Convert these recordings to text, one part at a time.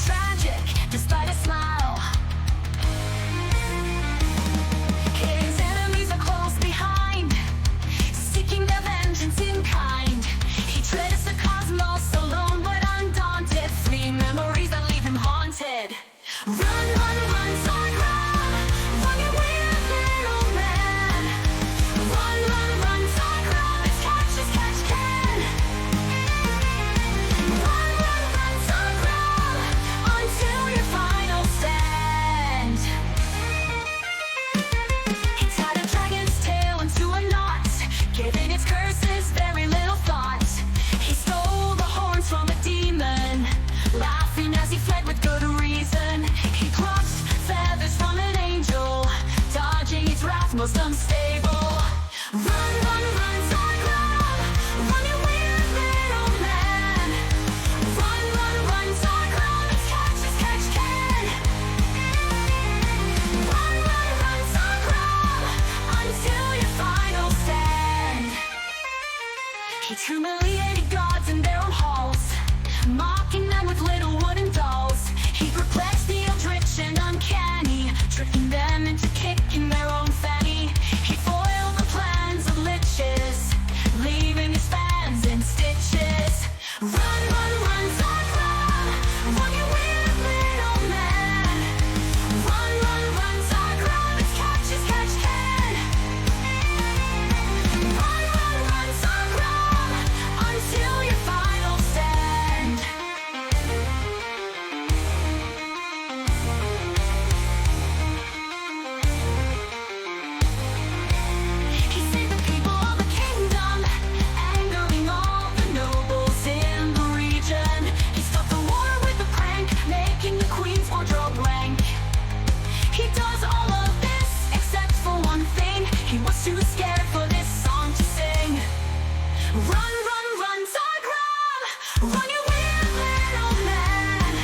tragic, despite a smile. His enemies are close behind, seeking their vengeance in kind. He treads the cosmos alone but undaunted, fleeing memories that leave him haunted. Run, run, run, Zargram, run your weird little man. Run, run, run, Zargram, it's catch as catch can. Run, run, run, Zargram, until your final stand. He tied a dragon's tail into a knot, giving its curses very little thought. He stole the horns from a demon, laughing as he fled with good reason. He plucked feathers from an angel, dodging its wrath most unstable. Run, run, run, Zargram, run your weird little man. Run, run, run, Zargram, it's catch as catch can. Run, run, run, Zargram, until your final stand. He humiliated gods in their own halls, mocking them with little wooden dolls. He perplexed the eldritch and uncanny, tricking them into kicking their own fanny. He foiled the plans of liches, leaving his fans in stitches. Run, run, run, Zargram, run your weird little man. Run, run, run, Zargram, it's catch as catch can. Run, run, run, Zargram, until your final stand. He saved the people of the kingdom, angering all the nobles in the region. He stopped the war with a prank, making the queen's wardrobe blank. He does all of this except for one thing. He was too scared for this song to sing. Run, run, run, Zargram, run your weird little man.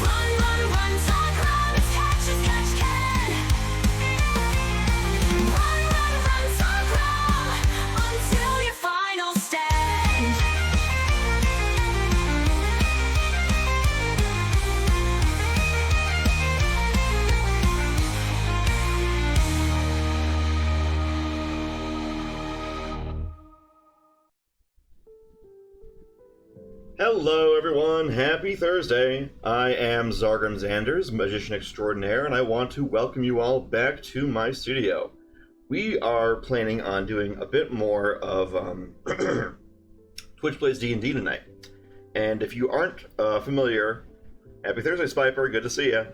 Run, run, run, Zargram, it's catch as catch can. Run, run, run, Zargram, until your final stand. Hello everyone, happy Thursday. I am Zargram Xanders, magician extraordinaire, and I want to welcome you all back to my studio. We are planning on doing a bit more of Twitch Plays D&D tonight. And if you aren't familiar, happy Thursday, Spiper, good to see you.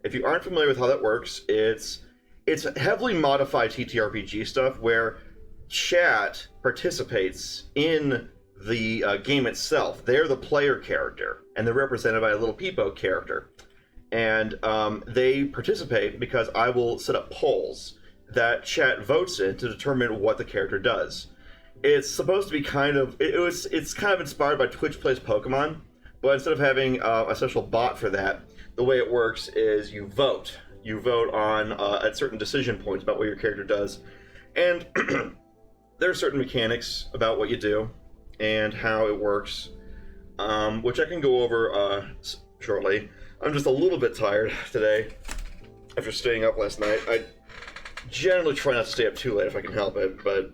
If you aren't familiar with how that works, it's heavily modified TTRPG stuff where chat participates in the game itself. They're the player character, and they're represented by a little Peepo character. And they participate because I will set up polls that chat votes in to determine what the character does. It's supposed to be kind of, it's kind of inspired by Twitch Plays Pokemon, but instead of having a special bot for that, the way it works is you vote. You vote on at certain decision points about what your character does. And there are certain mechanics about what you do and how it works, which I can go over shortly. I'm just a little bit tired today after staying up last night. I generally try not to stay up too late if I can help it, but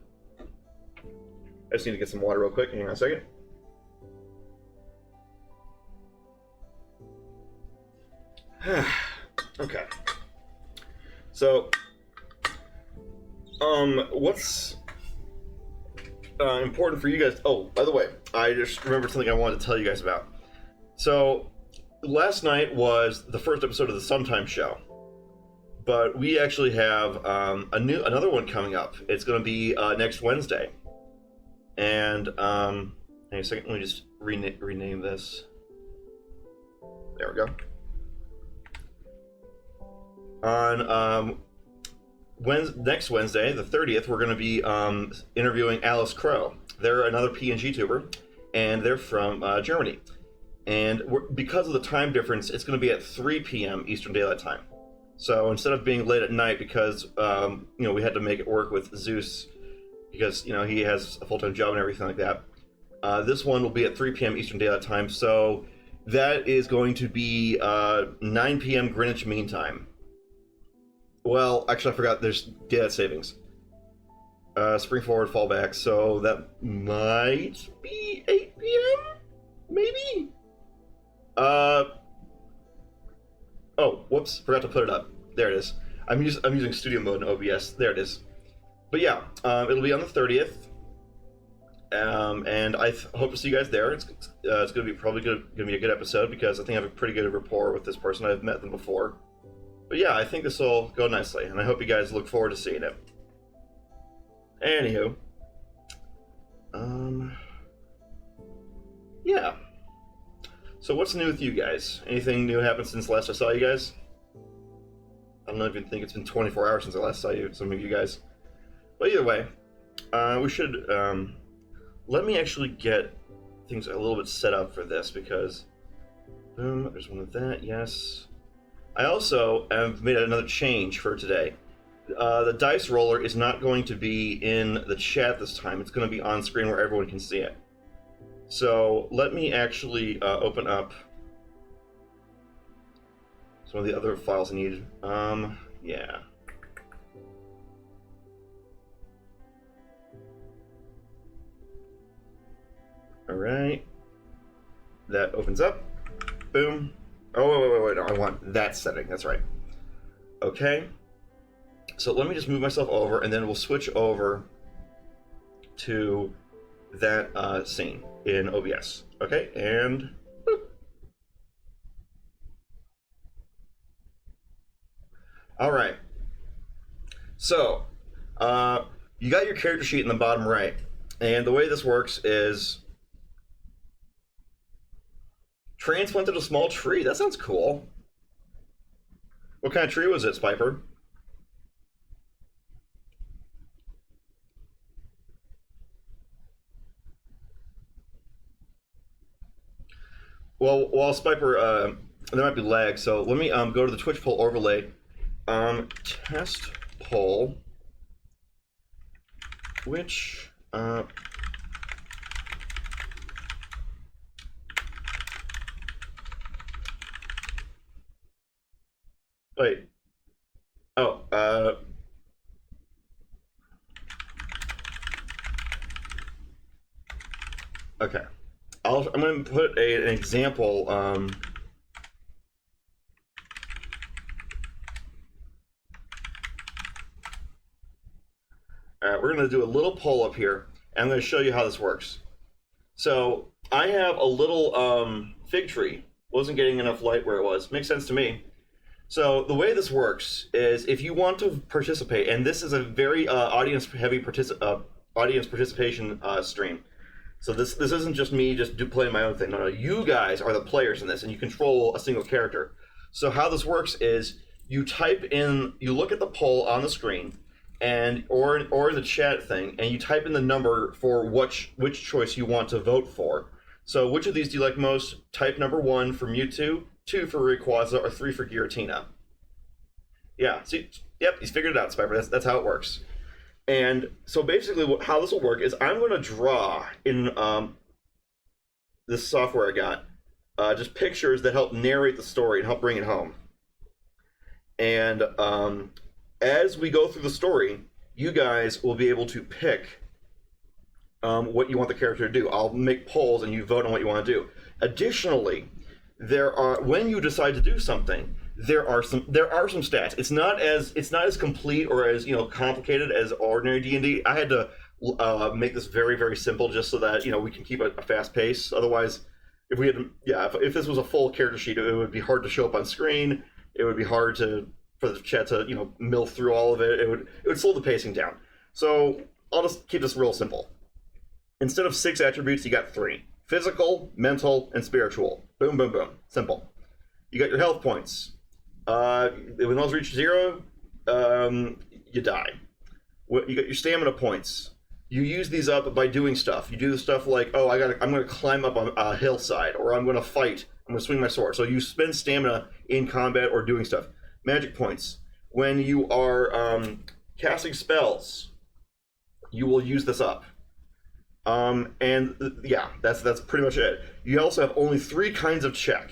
I just need to get some water real quick. Hang on a second. Okay. So, what's important for you guys? Oh, by the way, I just remembered something I wanted to tell you guys about. So, last night was the first episode of the Sometime Show, but we actually have another one coming up. It's going to be next Wednesday, and hang on a second. Let me just rename this. There we go. On next Wednesday, the 30th, we're going to be interviewing Alice Crow. They're another PNG tuber, and they're from Germany. And because of the time difference, it's going to be at 3 p.m. Eastern Daylight Time. So instead of being late at night, because we had to make it work with Zeus, because he has a full-time job and everything like that, this one will be at 3 p.m. Eastern Daylight Time. So that is going to be 9 p.m. Greenwich Mean Time. Well, actually, I forgot. There's daylight savings. Spring forward, fall back. So that might be 8 p.m. Maybe. Oh, whoops! Forgot to put it up. There it is. I'm using Studio Mode in OBS. There it is. But yeah, it'll be on the 30th. And I hope to see you guys there. It's gonna be probably gonna be a good episode because I think I have a pretty good rapport with this person. I've met them before. But yeah, I think this will go nicely, and I hope you guys look forward to seeing it. Anywho, yeah. So what's new with you guys? Anything new happened since last I saw you guys? I don't even think it's been 24 hours since I last saw you, some of you guys. But either way, we should, let me actually get things a little bit set up for this because, boom, there's one of that, yes. I also have made another change for today. The dice roller is not going to be in the chat this time. It's going to be on screen where everyone can see it. So let me actually open up some of the other files I need. Yeah. All right. That opens up. Boom. Oh, wait, no, I want that setting. That's right. Okay. So let me just move myself over, and then we'll switch over to that scene in OBS. Okay, and boop. All right. So you got your character sheet in the bottom right, and the way this works is transplanted a small tree. That sounds cool. What kind of tree was it, Spiper? Well, while Spiper, there might be lag, so let me go to the Twitch poll overlay. Test poll. Which wait. Oh, okay. I'm going to put an example. We're going to do a little poll up here, and I'm going to show you how this works. So I have a little fig tree. Wasn't getting enough light where it was. Makes sense to me. So the way this works is if you want to participate, and this is a very audience-heavy audience participation stream. So this isn't just me just playing my own thing. No, you guys are the players in this, and you control a single character. So how this works is you type in, you look at the poll on the screen, and or the chat thing, and you type in the number for which choice you want to vote for. So which of these do you like most? Type number 1 for Mewtwo, 2 for Rayquaza, or 3 for Giratina. Yeah, see, yep, he's figured it out, Spiper. That's how it works. And so basically how this will work is I'm going to draw in this software I got just pictures that help narrate the story and help bring it home. And as we go through the story, you guys will be able to pick what you want the character to do. I'll make polls and you vote on what you want to do. Additionally, when you decide to do something, there are some stats. It's not as complete or as complicated as ordinary D&D. I had to make this very, very simple just so that we can keep a fast pace. Otherwise, if we had if this was a full character sheet, it would be hard to show up on screen. It would be hard for the chat to mill through all of it. It would slow the pacing down. So I'll just keep this real simple. Instead of 6 attributes, you got 3: physical, mental, and spiritual. Boom, boom, boom. Simple. You got your health points. When those reach 0, you die. You got your stamina points. You use these up by doing stuff. You do the stuff like, oh, I'm going to climb up a hillside, or I'm going to fight. I'm going to swing my sword. So you spend stamina in combat or doing stuff. Magic points. When you are casting spells, you will use this up. Yeah, that's pretty much it. You also have only 3 kinds of check.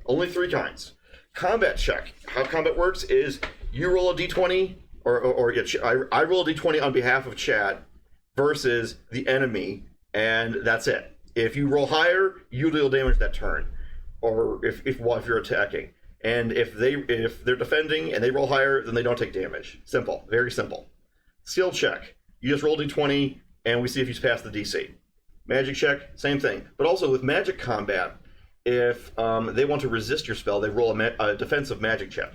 Only 3 kinds. Combat check. How combat works is you roll a d20, I roll a d20 on behalf of chat versus the enemy, and that's it. If you roll higher, you deal damage that turn, or if you're attacking. And if they're defending and they roll higher, then they don't take damage. Simple, very simple. Skill check. You just roll d20, and we see if you pass the DC. Magic check, same thing. But also with magic combat, if they want to resist your spell, they roll a defensive magic check.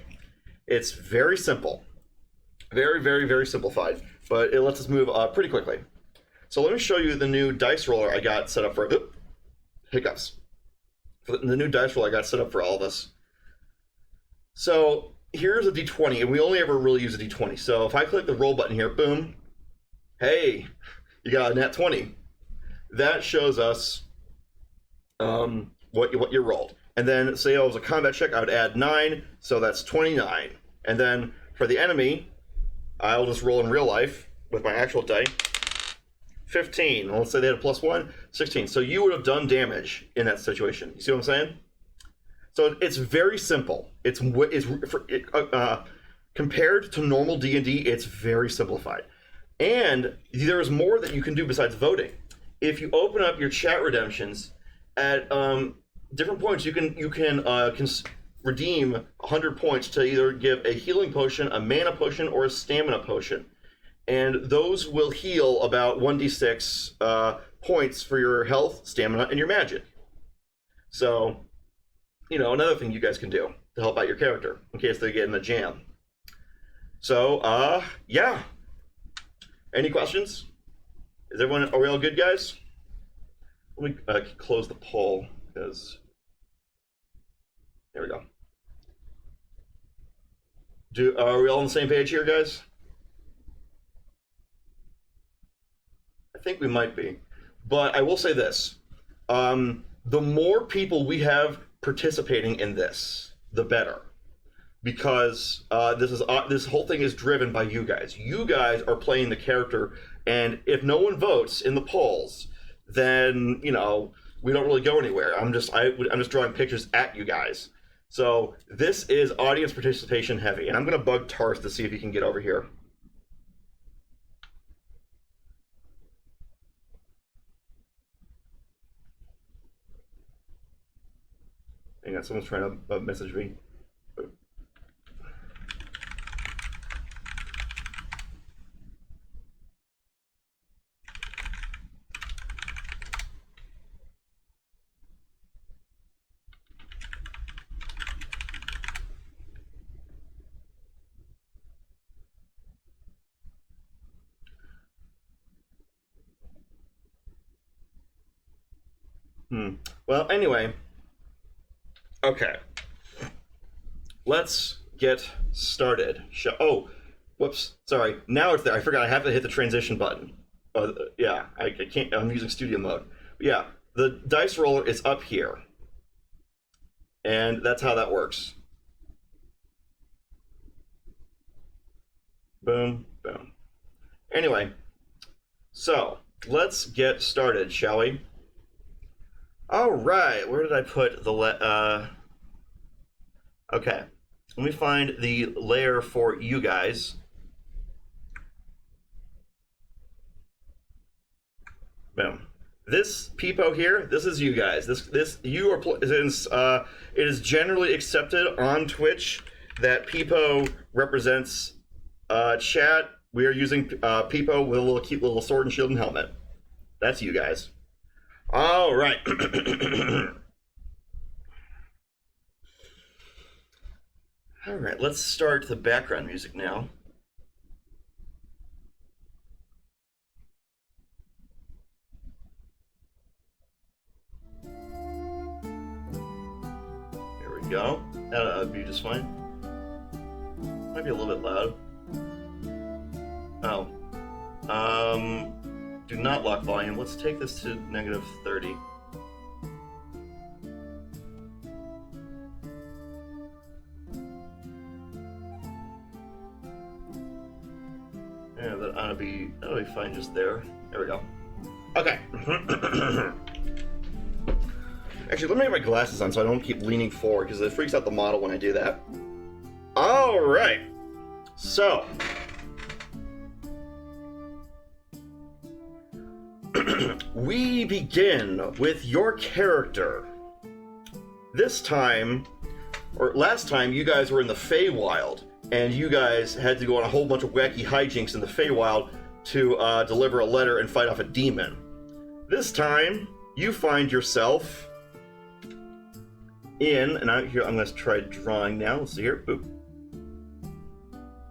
It's very simple. Very, very, very simplified. But it lets us move pretty quickly. So let me show you the new dice roller I got set up for... hiccups. The new dice roller I got set up for all of this. So here's a d20, and we only ever really use a d20. So if I click the roll button here, boom. Hey, you got a nat 20. That shows us... what you rolled. And then say it was a combat check, I would add 9, so that's 29. And then for the enemy, I'll just roll in real life with my actual die. 15. Let's say they had a +1, 16. So you would have done damage in that situation. You see what I'm saying? So it's very simple. Compared to normal D&D, it's very simplified. And there's more that you can do besides voting. If you open up your chat redemptions, at different points, you can redeem 100 points to either give a healing potion, a mana potion, or a stamina potion. And those will heal about 1d6 points for your health, stamina, and your magic. So, another thing you guys can do to help out your character in case they get in a jam. So, yeah. Any questions? Are we all good, guys? Let me close the poll, because... There we go. Are we all on the same page here, guys? I think we might be. But I will say this. The more people we have participating in this, the better. Because this whole thing is driven by you guys. You guys are playing the character, and if no one votes in the polls, then we don't really go anywhere. I'm just drawing pictures at you guys. So this is audience participation heavy, and I'm gonna bug Tarth to see if he can get over here. Hang on, someone's trying to message me. Well, anyway. Okay. Let's get started. Oh, whoops. Sorry. Now it's there. I forgot I have to hit the transition button. Yeah, I can't. I'm using studio mode. But yeah, the dice roller is up here. And that's how that works. Boom, boom. Anyway, so let's get started, shall we? All right, where did I put the okay, let me find the layer for you guys. Boom. This peepo here, this is you guys. It is generally accepted on Twitch that peepo represents chat. We are using peepo with a little cute little sword and shield and helmet. That's you guys. All right. All right, let's start the background music now. There we go. That'll be just fine. Might be a little bit loud. Oh. Do not lock volume. Let's take this to -30. Yeah, that'll be fine just there. There we go. Okay. Actually, let me get my glasses on so I don't keep leaning forward, because it freaks out the model when I do that. Alright. So. We begin with your character. This time, or last time, you guys were in the Feywild, and you guys had to go on a whole bunch of wacky hijinks in the Feywild to deliver a letter and fight off a demon. This time, you find yourself in, and I'm going to try drawing now. Let's see here. Boop.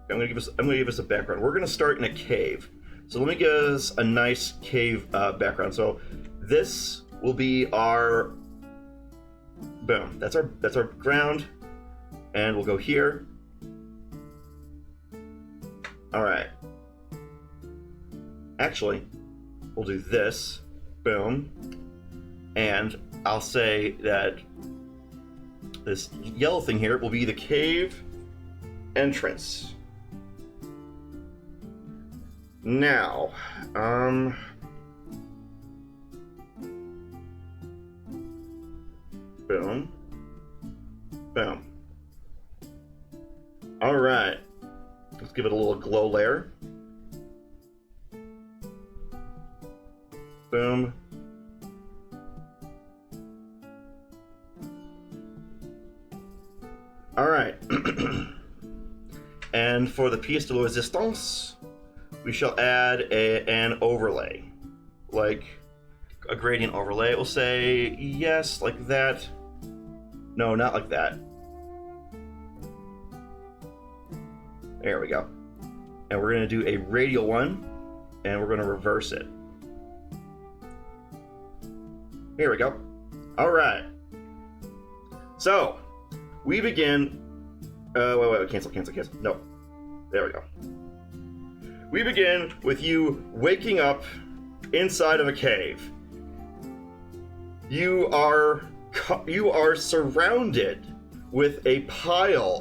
I'm going to give us a background. We're going to start in a cave. So let me give us a nice cave background. So this will be our boom. That's our ground, and we'll go here. All right. Actually, we'll do this. Boom. And I'll say that this yellow thing here will be the cave entrance. Now, boom, boom. All right, let's give it a little glow layer. Boom. All right. And for the pièce de résistance, we shall add an overlay, like a gradient overlay. We'll say yes, like that. No, not like that. There we go. And we're going to do a radial one, and we're going to reverse it. Here we go. All right. So, we begin... wait, cancel. No. There we go. We begin with you waking up inside of a cave. You are surrounded with a puddle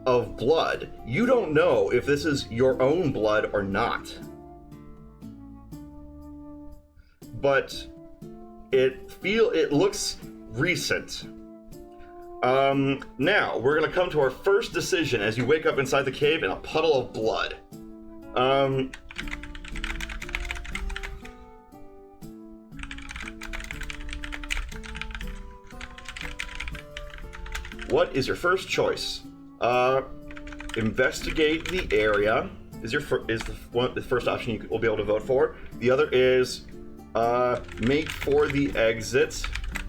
of blood. You don't know if this is your own blood or not. But it looks recent. Now we're gonna come to our first decision as you wake up inside the cave in a puddle of blood. What is your first choice? Investigate the area is the first option you will be able to vote for. The other is make for the exit.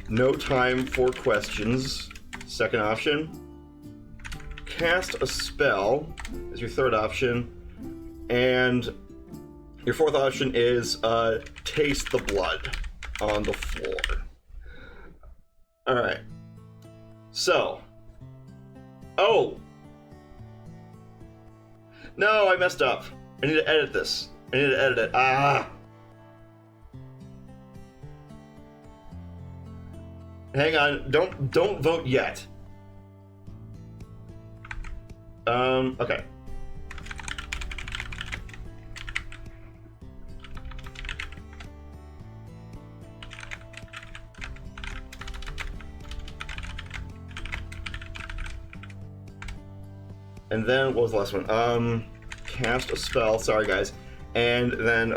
No time for questions. Second option. Cast a spell is your third option. And your fourth option is taste the blood on the floor. Alright. So. Oh! No, I messed up. I need to edit this. I need to edit it. Ah! Hang on, don't vote yet. Okay. And then, what was the last one? Cast a spell, sorry guys. And then,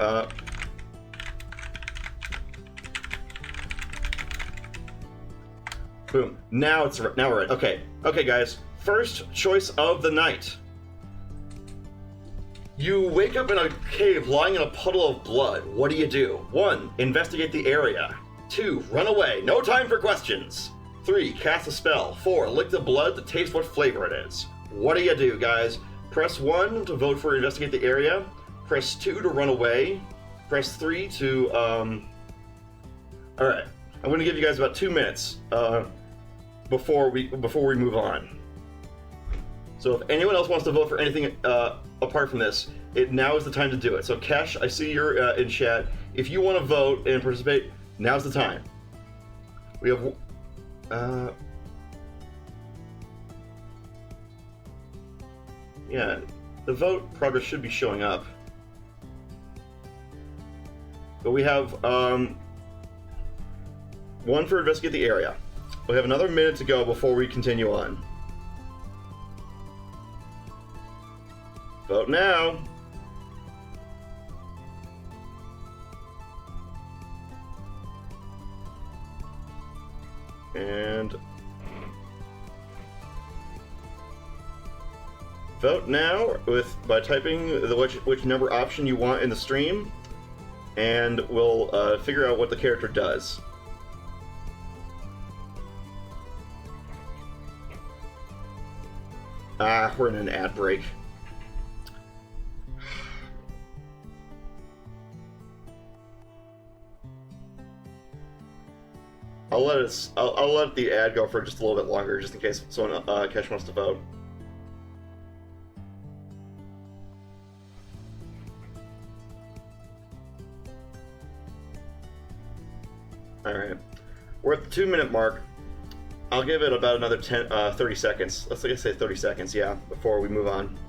boom. Now we're right. Okay, guys. First choice of the night. You wake up in a cave lying in a puddle of blood. What do you do? 1. Investigate the area. 2. Run away. No time for questions. 3. Cast a spell. 4. Lick the blood to taste what flavor it is. What do you do, guys? Press 1 to vote for investigate the area. Press 2 to run away. Press 3 to Alright. I'm gonna give you guys about 2 minutes. Before we move on. So if anyone else wants to vote for anything apart from this, now is the time to do it. So Kesh, I see you're in chat. If you want to vote and participate, now's the time. We have yeah, the vote progress should be showing up. But we have one for investigate the area. We have another minute to go before we continue on. Vote now. And vote now by typing which number option you want in the stream, and we'll figure out what the character does. Ah, we're in an ad break. I'll let the ad go for just a little bit longer, just in case someone Kesh wants to vote. All right, we're at the 2-minute mark. I'll give it about another 30 seconds. Let's say 30 seconds, yeah, before we move on.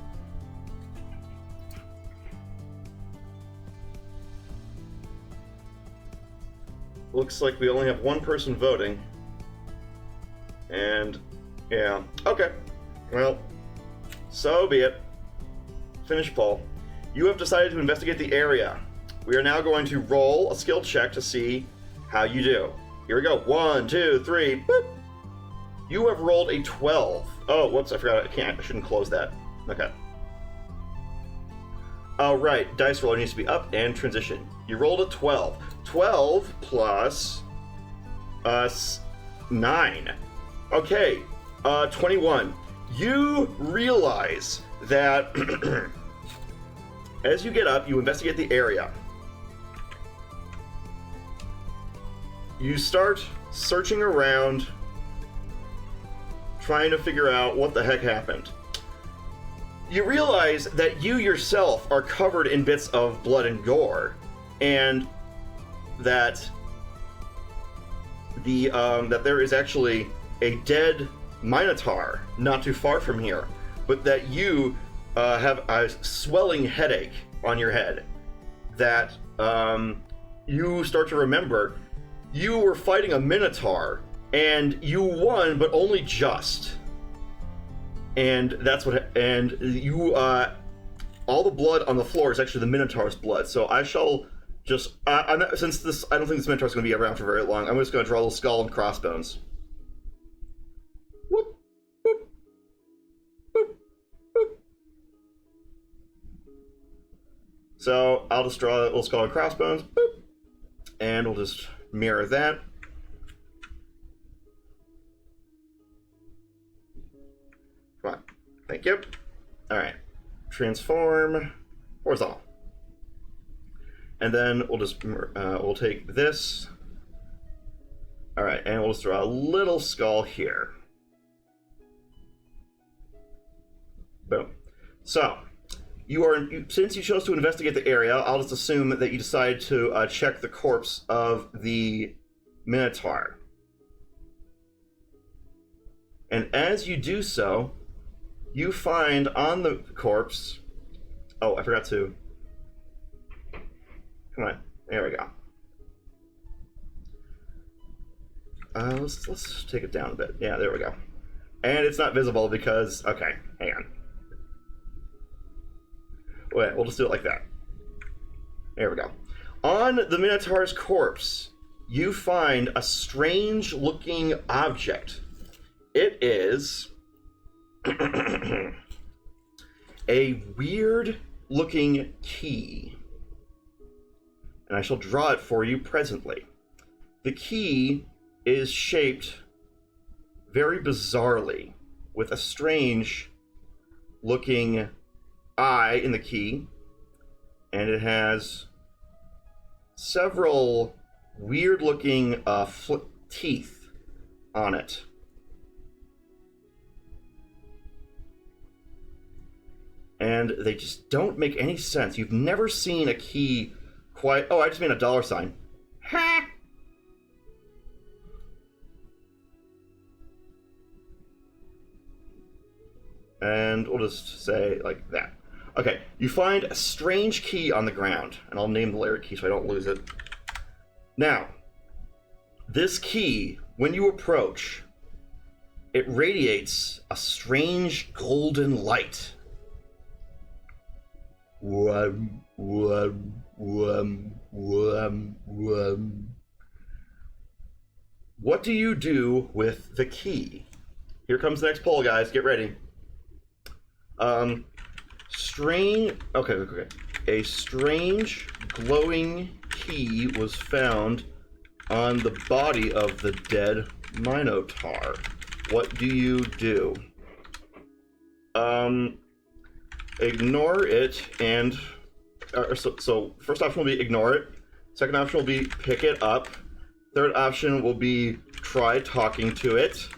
Looks like we only have one person voting. And, yeah. Okay. Well, so be it. Finish poll. You have decided to investigate the area. We are now going to roll a skill check to see how you do. Here we go. 1, 2, 3. Boop. You have rolled a 12. Oh, whoops, I forgot. I shouldn't close that. Okay. Oh, right. Dice roller needs to be up and transition. You rolled a 12. 12 plus 9. Okay. 21. You realize that as you get up, you investigate the area. You start searching around, trying to figure out what the heck happened. You realize that you yourself are covered in bits of blood and gore, and that that there is actually a dead Minotaur not too far from here, but that you have a swelling headache on your head. That you start to remember you were fighting a Minotaur, and you won, but only just. And that's what. And you, all the blood on the floor is actually the Minotaur's blood. So I shall just, since this, I don't think this Minotaur's going to be around for very long. I'm just going to draw a little skull and crossbones. Whoop, boop, boop, boop. So I'll just draw a little skull and crossbones. Boop, and we'll just mirror that. Come on. Thank you. Alright. Transform horizontal. And then we'll just we'll take this. Alright, and we'll just draw a little skull here. Boom. So, since you chose to investigate the area, I'll just assume that you decided to check the corpse of the Minotaur. And as you do so, you find on the corpse... Oh, I forgot to... Come on. There we go. Let's take it down a bit. Yeah, there we go. And it's not visible because... Okay, hang on. Wait, we'll just do it like that. There we go. On the Minotaur's corpse, you find a strange-looking object. It is... a weird-looking key. And I shall draw it for you presently. The key is shaped very bizarrely, with a strange-looking eye in the key, and it has several weird-looking teeth on it. And they just don't make any sense. You've never seen a key quite... Oh, I just made a dollar sign. Ha! And we'll just say like that. Okay, you find a strange key on the ground, and I'll name the layer key so I don't lose it. Now, this key, when you approach, it radiates a strange golden light. Wum, wum, wum, wum, wum. What do you do with the key? Here comes the next poll, guys. Get ready. Okay. A strange glowing key was found on the body of the dead Minotaur. What do you do? Ignore it and... so first option will be ignore it. Second option will be pick it up. Third option will be try talking to it.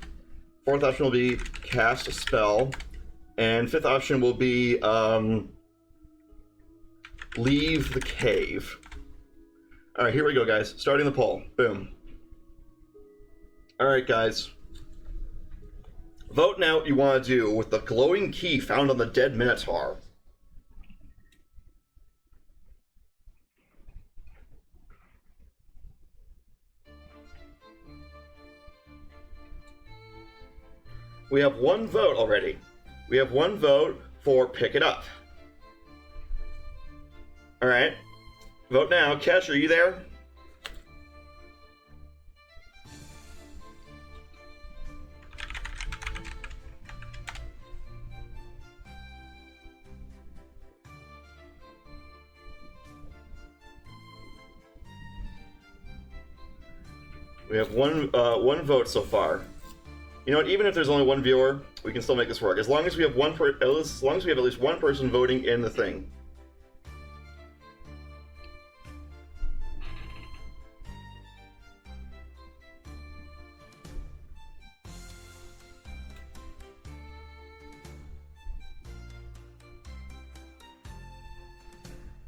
Fourth option will be cast a spell. And fifth option will be leave the cave. All right, here we go, guys. Starting the poll. Boom. All right, guys. Vote now what you want to do with the glowing key found on the dead Minotaur. We have one vote already. We have one vote for pick it up. All right. Vote now. Kesh, are you there? We have one vote so far. You know what? Even if there's only one viewer, we can still make this work. As long as we have as long as we have at least one person voting in the thing.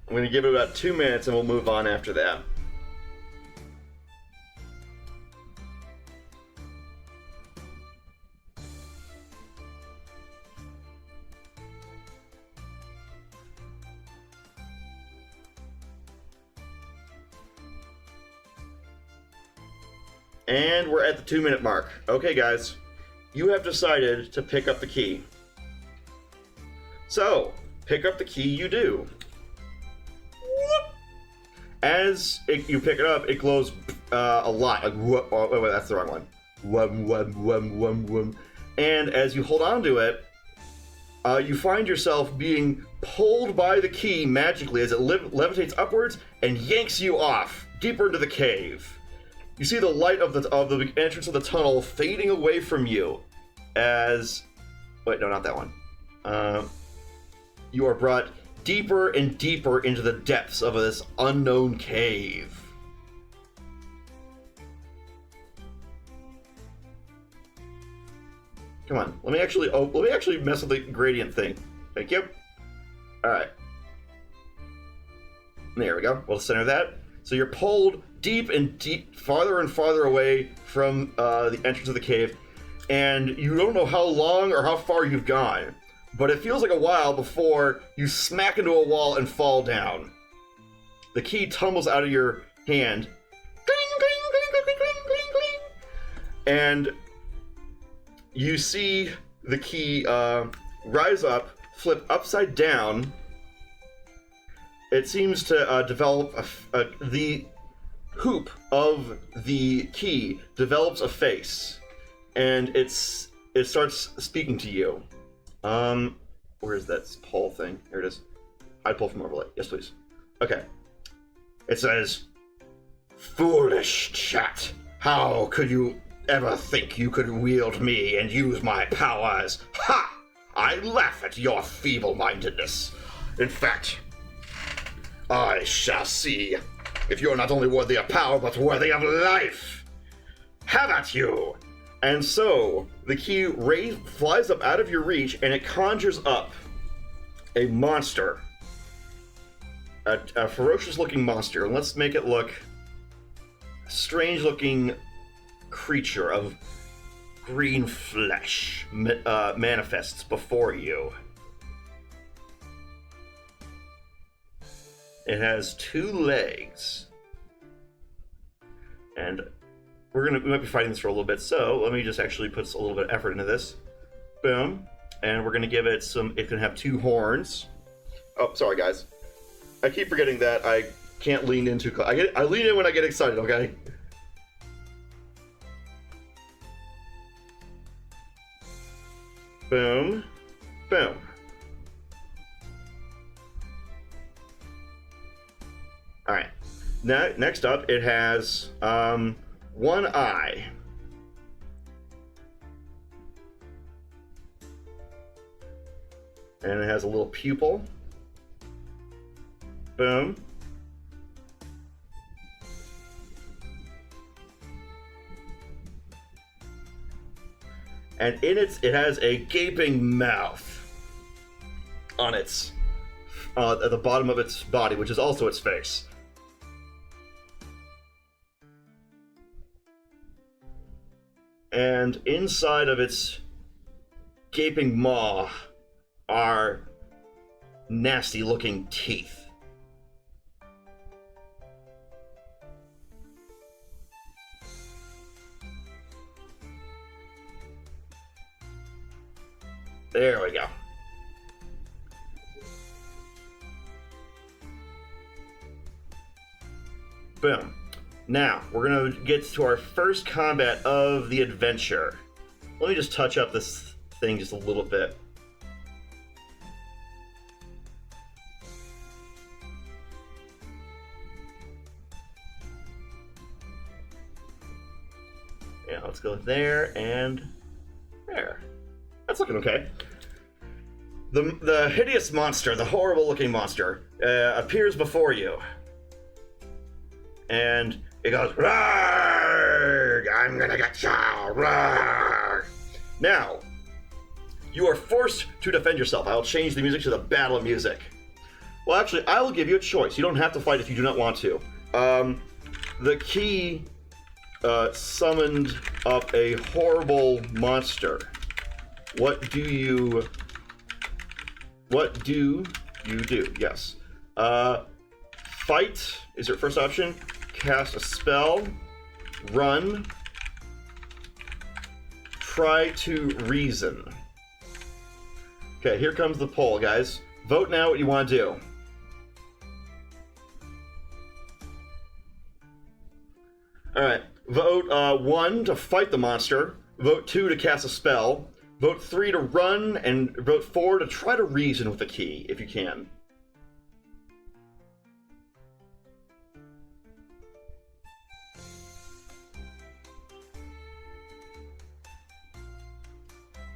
I'm going to give it about 2 minutes and we'll move on after that. And we're at the 2-minute mark. Okay, guys, you have decided to pick up the key. So, pick up the key you do. As you pick it up, it glows a lot. Like, oh, wait, that's the wrong one. Wum, wum, wum, wum, wum. And as you hold on to it, you find yourself being pulled by the key magically as it levitates upwards and yanks you off deeper into the cave. You see the light of the entrance of the tunnel fading away from you as... Wait, no, not that one. You are brought deeper and deeper into the depths of this unknown cave. Come on, let me actually mess with the gradient thing. Thank you. All right. There we go. We'll center that. So you're pulled deep and deep, farther and farther away from the entrance of the cave, and you don't know how long or how far you've gone, but it feels like a while before you smack into a wall and fall down. The key tumbles out of your hand, and you see the key rise up, flip upside down. It seems to develop the hoop of the key develops a face, and it starts speaking to you. Where is that poll thing? Here it is. Hide poll from overlay. Yes, please. Okay. It says, "Foolish chat. How could you ever think you could wield me and use my powers? Ha! I laugh at your feeble-mindedness. In fact, I shall see if you're not only worthy of power, but worthy of life. Have at you!" And so, the key flies up out of your reach, and it conjures up a monster. A ferocious-looking monster. And let's make it look a strange-looking creature of green flesh manifests before you. It has 2 legs. And we might be fighting this for a little bit, so let me just actually put a little bit of effort into this. Boom. And we're gonna give it it can have 2 horns. Oh, sorry guys. I keep forgetting that I can't lean in too close. I lean in when I get excited, okay? Boom. Boom. Alright. Now, next up, it has 1 eye. And it has a little pupil. Boom. And in it has a gaping mouth on its at the bottom of its body, which is also its face. And inside of its gaping maw are nasty looking teeth. There we go. Boom. Now, we're going to get to our first combat of the adventure. Let me just touch up this thing just a little bit. Yeah, let's go there and there. That's looking okay. The hideous monster, the horrible looking monster, appears before you. And it goes, "Roar! I'm gonna get you! Roar!" Now, you are forced to defend yourself. I'll change the music to the battle music. Well, actually, I will give you a choice. You don't have to fight if you do not want to. The key summoned up a horrible monster. What do you do? Yes. Fight is your first option. Cast a spell. Run. Try to reason. Okay, here comes the poll, guys. Vote now what you want to do. Alright. Vote 1 to fight the monster. Vote 2 to cast a spell. Vote 3 to run, and vote 4 to try to reason with the key, if you can.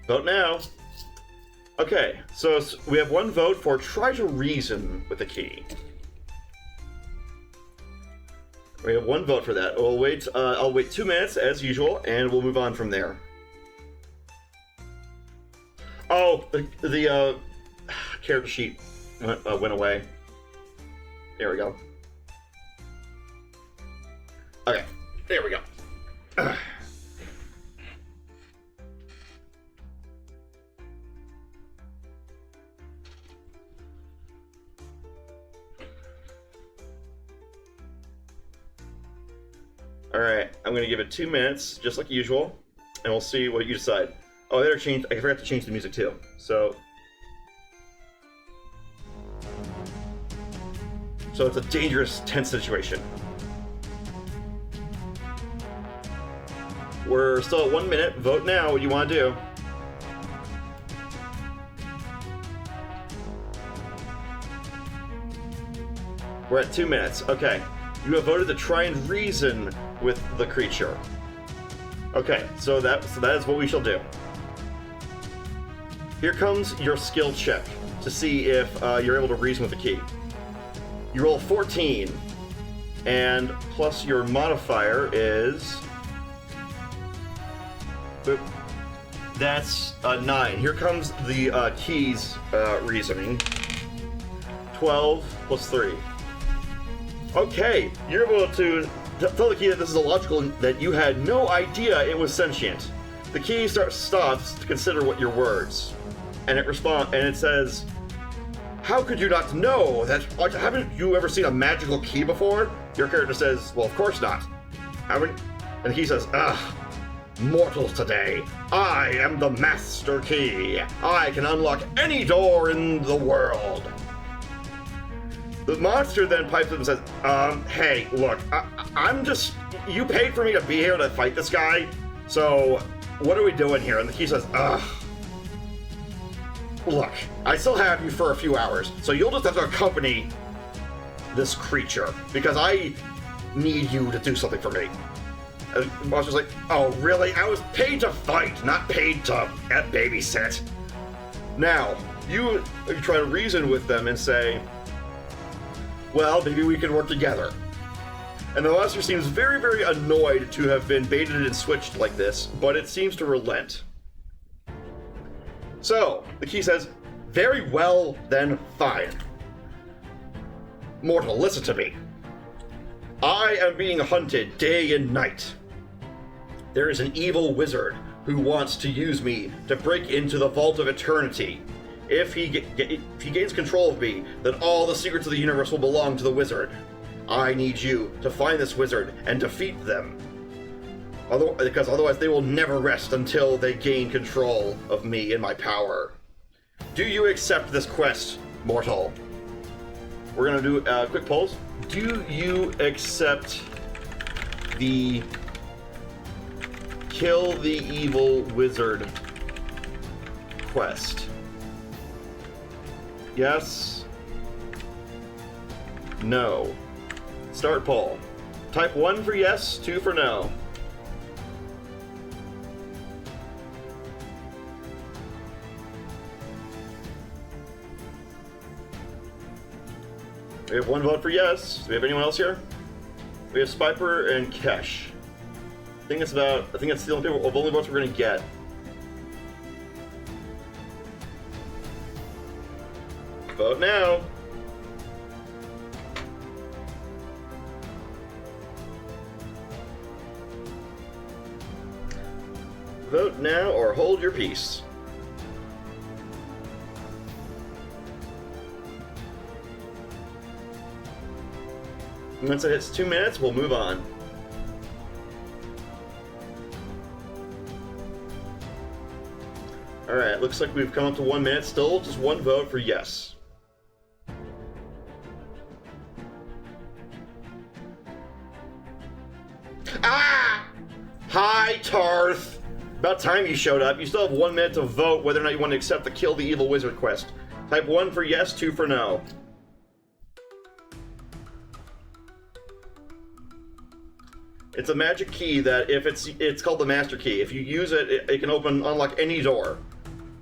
Vote now. Okay, so we have 1 vote for try to reason with the key. We have 1 vote for that. We'll wait. I'll wait 2 minutes as usual, and we'll move on from there. Oh, the character sheet went away. There we go. Okay, there we go. Alright, I'm going to give it 2 minutes, just like usual, and we'll see what you decide. Oh, I forgot to change the music too, so... So it's a dangerous, tense situation. We're still at 1 minute. Vote now what you want to do. We're at 2 minutes. Okay. You have voted to try and reason with the creature. Okay, so that is what we shall do. Here comes your skill check to see if you're able to reason with the key. You roll 14, and plus your modifier is... Boop. That's a 9. Here comes the key's reasoning. 12 plus 3. Okay, you're able to tell the key that this is illogical and that you had no idea it was sentient. The key stops to consider what your words, and it says, "How could you not know that? Haven't you ever seen a magical key before?" Your character says, "Well, of course not." And he says, "Ugh, mortals today. I am the Master Key. I can unlock any door in the world." The monster then pipes up and says, hey, look, I'm just, you paid for me to be here to fight this guy, so what are we doing here? And the key says, ugh. Look, I still have you for a few hours, so you'll just have to accompany this creature, because I need you to do something for me. And the monster's like, oh, really? I was paid to fight, not paid to babysit. Now, you try to reason with them and say, well, maybe we can work together. And the monster seems very, very annoyed to have been baited and switched like this, but it seems to relent. So, the key says, very well, then fine. Mortal, listen to me. I am being hunted day and night. There is an evil wizard who wants to use me to break into the Vault of Eternity. If he gains control of me, then all the secrets of the universe will belong to the wizard. I need you to find this wizard and defeat them. Because otherwise they will never rest until they gain control of me and my power. Do you accept this quest, mortal? We're gonna do a quick polls. Do you accept the kill the evil wizard quest? Yes. No. Start poll. Type 1 for yes, 2 for no. We have 1 vote for yes. Do we have anyone else here? We have Spiper and Kesh. I think it's the only votes we're gonna get. Vote now. Vote now or hold your peace. Once it hits 2 minutes, we'll move on. Alright, looks like we've come up to 1 minute. Still just 1 vote for yes. Ah! Hi, Tarth! About time you showed up. You still have 1 minute to vote whether or not you want to accept the Kill the Evil Wizard quest. Type 1 for yes, 2 for no. It's a magic key that if it's called the Master Key. If you use it, it can unlock any door.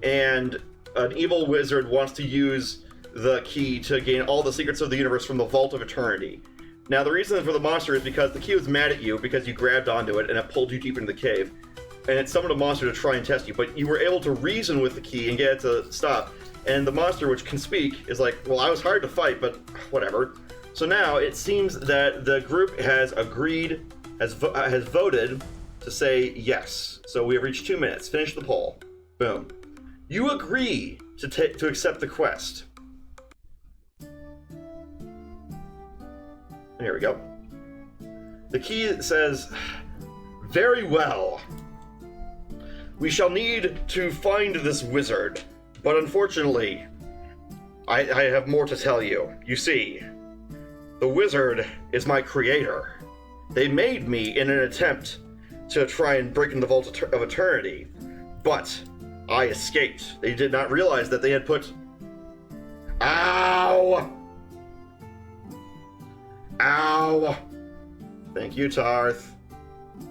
And an evil wizard wants to use the key to gain all the secrets of the universe from the Vault of Eternity. Now, the reason for the monster is because the key was mad at you because you grabbed onto it and it pulled you deep into the cave. And it summoned a monster to try and test you, but you were able to reason with the key and get it to stop. And the monster, which can speak, is like, well, I was hard to fight, but whatever. So now it seems that the group has agreed, has voted to say yes. So we have reached 2 minutes. Finish the poll. Boom. You agree to accept the quest. Here we go. The key says, very well. We shall need to find this wizard, but unfortunately, I have more to tell you. You see, the wizard is my creator. They made me in an attempt to try and break into the Vault of Eternity, but I escaped. They did not realize that they had put... Ow! Ow! Thank you, Tarth.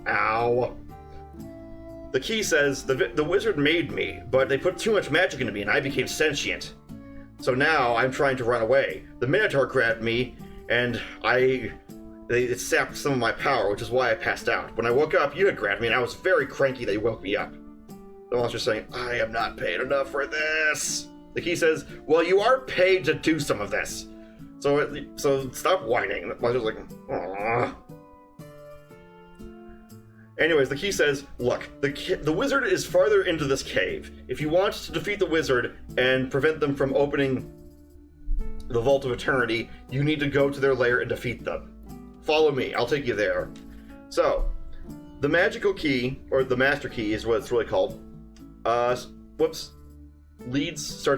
Ow. The key says, the wizard made me, but they put too much magic into me and I became sentient. So now I'm trying to run away. The Minotaur grabbed me, and it sapped some of my power, which is why I passed out. When I woke up, you had grabbed me, and I was very cranky that you woke me up. The monster's saying, I am not paid enough for this. The key says, well, you are paid to do some of this. So stop whining. The monster's like, aww. Anyways, the key says, look, the wizard is farther into this cave. If you want to defeat the wizard and prevent them from opening the Vault of Eternity, you need to go to their lair and defeat them. Follow me, I'll take you there. So, the magical key, or the master key is what it's really called, starts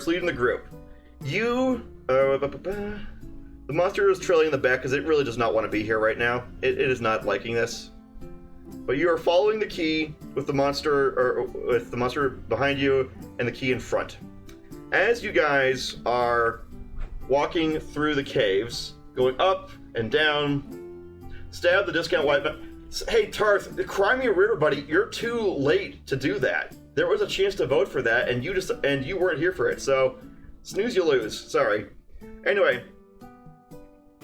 leading the group. The monster is trailing in the back because it really does not want to be here right now. It is not liking this. But you are following the key with the monster behind you and the key in front. As you guys are walking through the caves, going up and down, stab the discount white. Hey Tarth, cry me a river, buddy. You're too late to do that. There was a chance to vote for that, and you weren't here for it. So, snooze, you lose. Sorry. Anyway,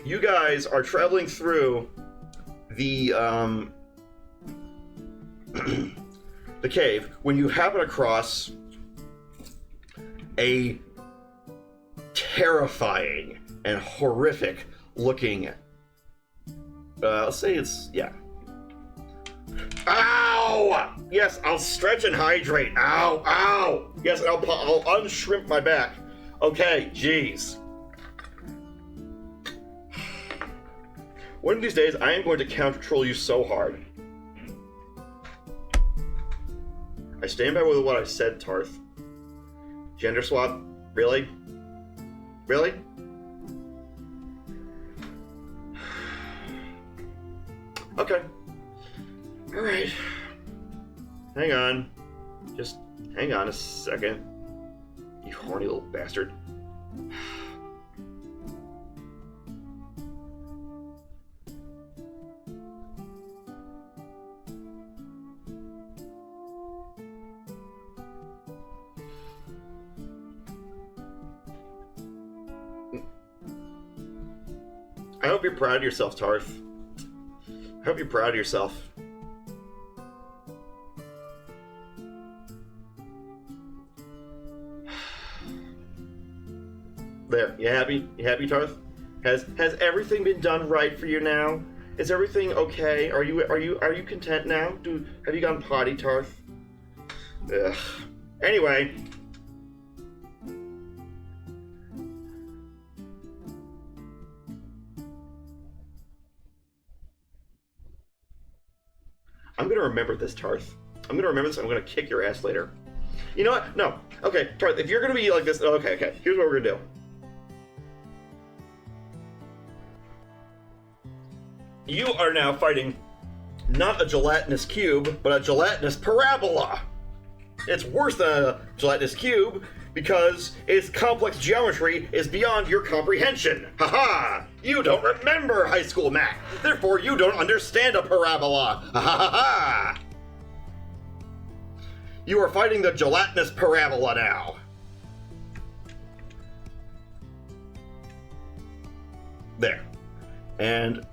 you guys are traveling through the the cave when you happen across a terrifying and horrific looking let's say it's ow! Yes, I'll stretch and hydrate. Ow, ow! Yes, I'll unshrimp my back. Okay, jeez. One of these days, I am going to counter troll you so hard. I stand by with what I said, Tarth. Gender swap? Really? Really? Okay. Alright. Hang on. Just hang on a second. You horny little bastard. I hope you're proud of yourself, Tarth. I hope you're proud of yourself. There, you happy? You happy, Tarth? Has everything been done right for you now? Is everything okay? Are you content now? Have you gone potty, Tarth? Ugh. Anyway. I'm gonna remember this, Tarth. I'm gonna remember this. I'm gonna kick your ass later. You know what? No. Okay, Tarth, if you're gonna be like this, okay. Here's what we're gonna do. You are now fighting not a gelatinous cube, but a gelatinous parabola. It's worse than a gelatinous cube because its complex geometry is beyond your comprehension. Haha! You don't remember high school math, therefore you don't understand a parabola. Ha ha ha! You are fighting the gelatinous parabola now. There. And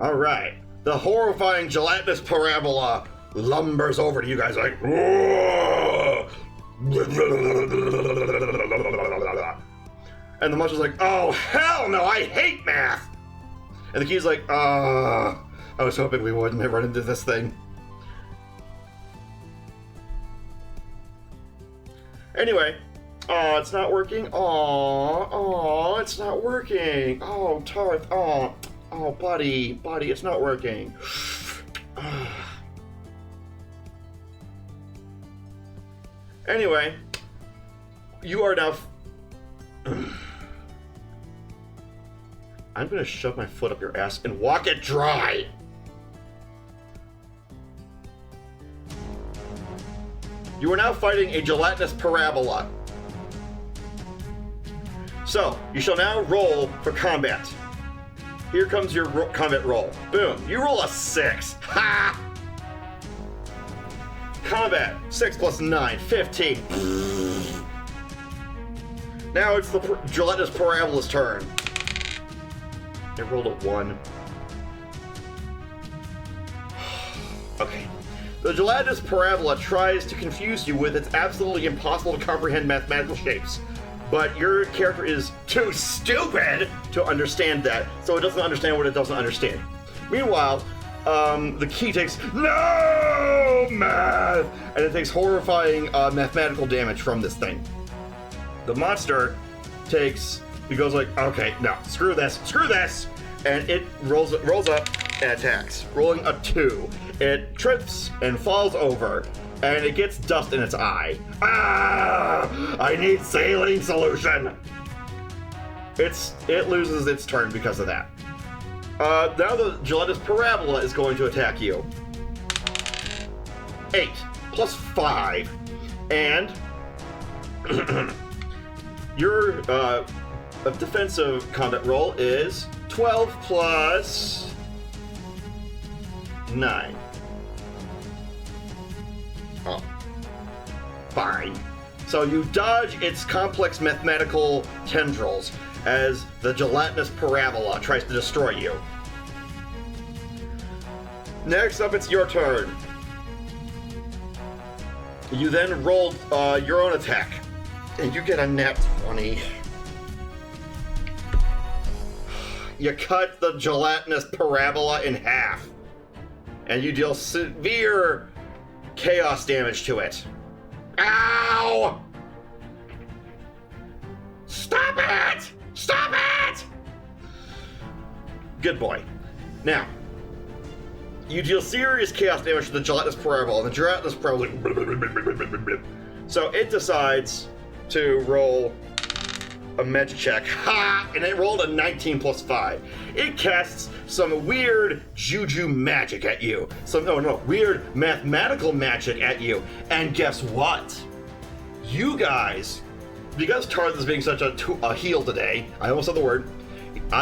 alright, the horrifying gelatinous parabola lumbers over to you guys like, whoa! And the monster's like, oh hell no, I hate math! And the key's like, I was hoping we wouldn't have run into this thing. Anyway, it's not working. It's not working. Oh, Tarth, oh, buddy, it's not working. Anyway, you are now... I'm gonna shove my foot up your ass and walk it dry! You are now fighting a gelatinous parabola. So, you shall now roll for combat. Here comes your combat roll. Boom. You roll a 6. Ha! Combat. 6 plus 9. 15. Now it's the gelatinous parabola's turn. It rolled a 1. Okay. The gelatinous parabola tries to confuse you with its absolutely impossible to comprehend mathematical shapes. But your character is too stupid to understand that, so it doesn't understand what it doesn't understand. Meanwhile, the key takes no math, and it takes horrifying mathematical damage from this thing. The monster he goes like, okay, no, screw this, and it rolls up and attacks, rolling a 2. It trips and falls over, and it gets dust in its eye. I need saline solution. It loses its turn because of that. Now the gelatinous parabola is going to attack you. 8 plus 5, and your defensive combat roll is 12 plus 9. Oh, fine. So you dodge its complex mathematical tendrils as the gelatinous parabola tries to destroy you. Next up, it's your turn. You then roll your own attack, and you get a nat 20. You cut the gelatinous parabola in half, and you deal severe chaos damage to it. Ow! Stop it! Stop it! Good boy. Now, you deal serious chaos damage to the gelatinous parabola, and the gelatinous parabola. So it decides to roll a magic check. Ha! And it rolled a 19 plus 5. It casts some weird juju magic at you. Weird mathematical magic at you. And guess what? You guys, because Tarth is being such a heel today, I almost said the word,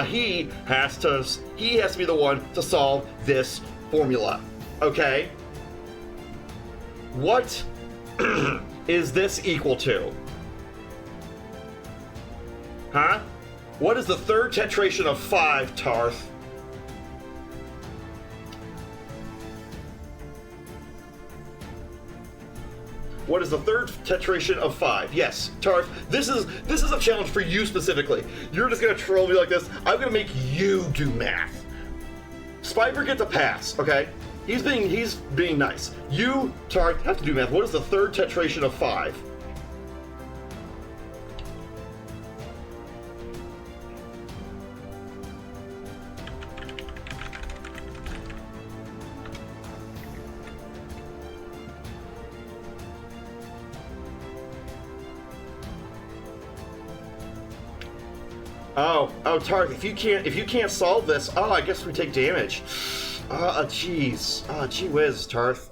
he has to be the one to solve this formula. Okay? What is this equal to? Huh? What is the third tetration of 5, Tarth? What is the third tetration of 5? Yes, Tarth, this is a challenge for you specifically. You're just gonna troll me like this. I'm gonna make you do math. Spiper gets a pass, okay? He's being nice. You, Tarth, have to do math. What is the third tetration of 5? Oh, Tarth, if you can't solve this, I guess we take damage. Jeez. Gee whiz, Tarth.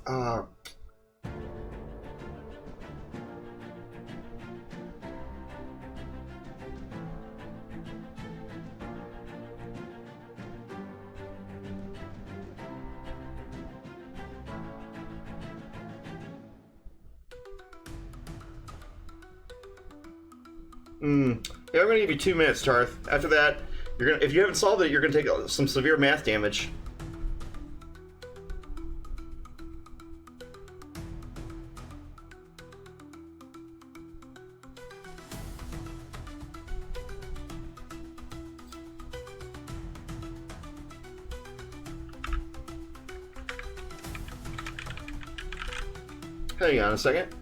Yeah, I'm gonna give you 2 minutes, Tarth. After that, if you haven't solved it, you're gonna take some severe math damage. Hang on a second.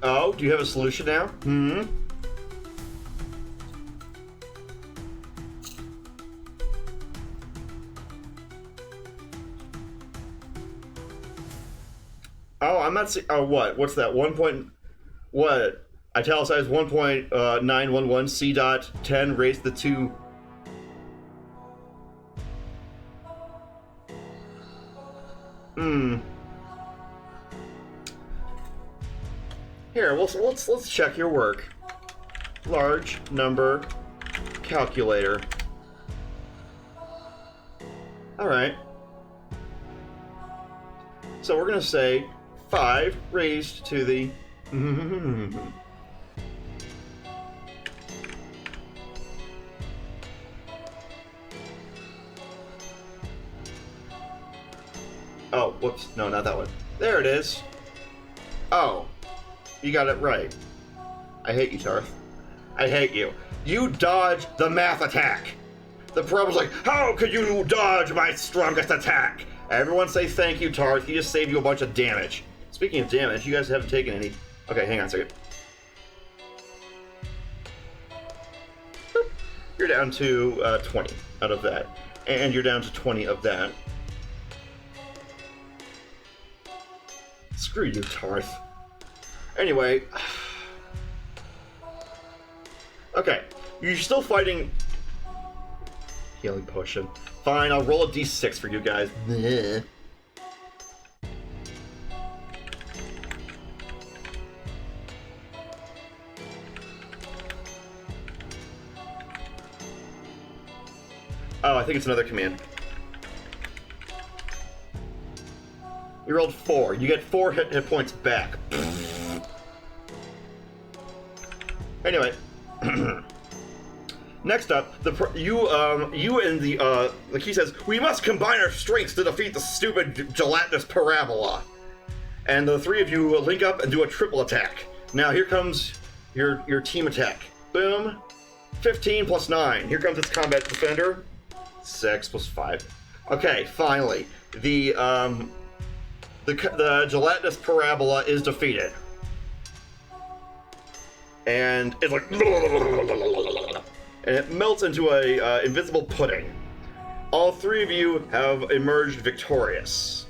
Oh, do you have a solution now? Oh, I'm not seeing. Oh, what? What's that? What? Italicized 1.911 C dot 10 raised the 2. Here, let's check your work. Large number calculator. All right. So we're gonna say 5 raised to the... Oh, whoops. No, not that one. There it is. Oh. You got it right. I hate you, Tarth. I hate you. You dodged the math attack. The problem's like, how could you dodge my strongest attack? Everyone say thank you, Tarth. He just saved you a bunch of damage. Speaking of damage, you guys haven't taken any. Okay, hang on a second. Boop. You're down to 20 out of that. And you're down to 20 of that. Screw you, Tarth. Anyway. Okay. You're still fighting... Healing potion. Fine, I'll roll a d6 for you guys. Bleh. Oh, I think it's another command. You rolled 4. You get 4 hit points back. Anyway, next up, you and the key says, we must combine our strengths to defeat the stupid gelatinous parabola. And the 3 of you link up and do a triple attack. Now here comes your team attack. Boom. 15 plus 9. Here comes its combat defender. 6 plus 5. Okay, finally, the gelatinous parabola is defeated. And it's like... And it melts into a invisible pudding. All 3 of you have emerged victorious.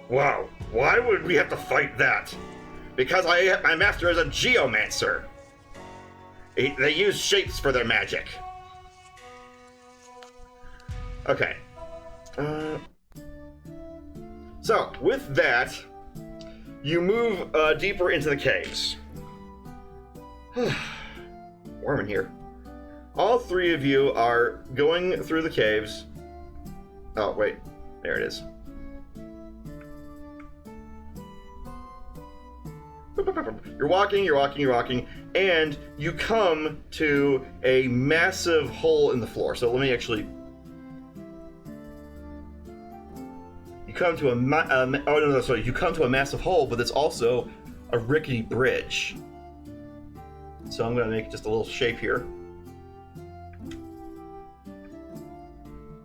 Wow, why would we have to fight that? Because my master is a geomancer. They use shapes for their magic. Okay. So, with that, you move deeper into the caves. Warm in here. All 3 of you are going through the caves. Oh, wait. There it is. You're walking, and you come to a massive hole in the floor. So let me actually... You come to you come to a massive hole, but it's also a rickety bridge. So I'm going to make just a little shape here.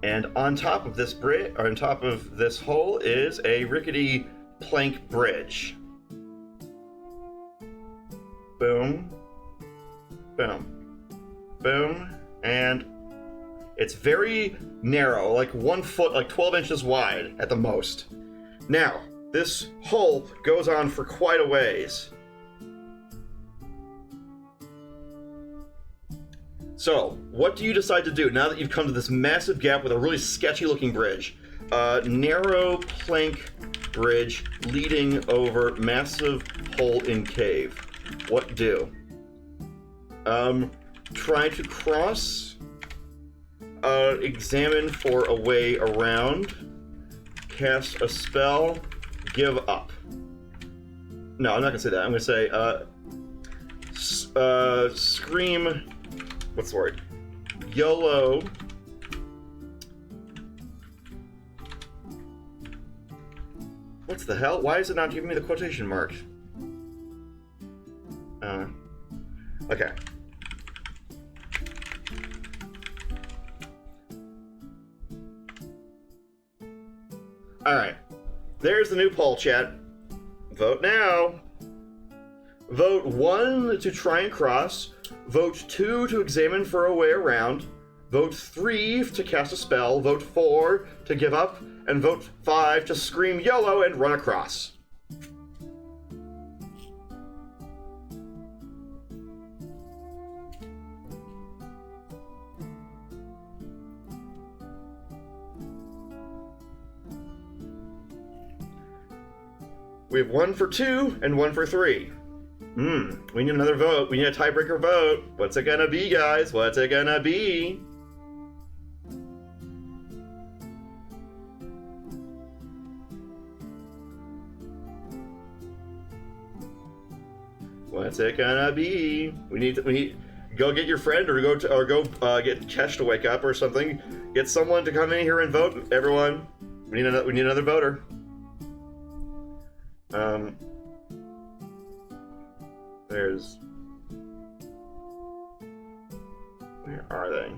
And on top of this bridge, or on top of this hole, is a rickety plank bridge. Boom. Boom. Boom. And it's very narrow, like 1 foot, like 12 inches wide at the most. Now, this hole goes on for quite a ways. So, what do you decide to do now that you've come to this massive gap with a really sketchy looking bridge? Narrow plank bridge leading over massive hole in cave. What do? Try to cross. Examine for a way around. Cast a spell. Give up. No, I'm not gonna say that. I'm gonna say, scream. What's the word? YOLO. What's the hell? Why is it not giving me the quotation marks? Okay. Alright. There's the new poll, chat. Vote now. Vote 1 to try and cross. Vote 2 to examine for a way around. Vote 3 to cast a spell. Vote 4 to give up. And vote 5 to scream YOLO and run across. We have 1 for 2 and 1 for 3. We need another vote. We need a tiebreaker vote. What's it gonna be, guys? What's it gonna be? What's it gonna be? We need go get your friend or go get Chesh to wake up or something. Get someone to come in here and vote. Everyone, we need another voter. Where are they?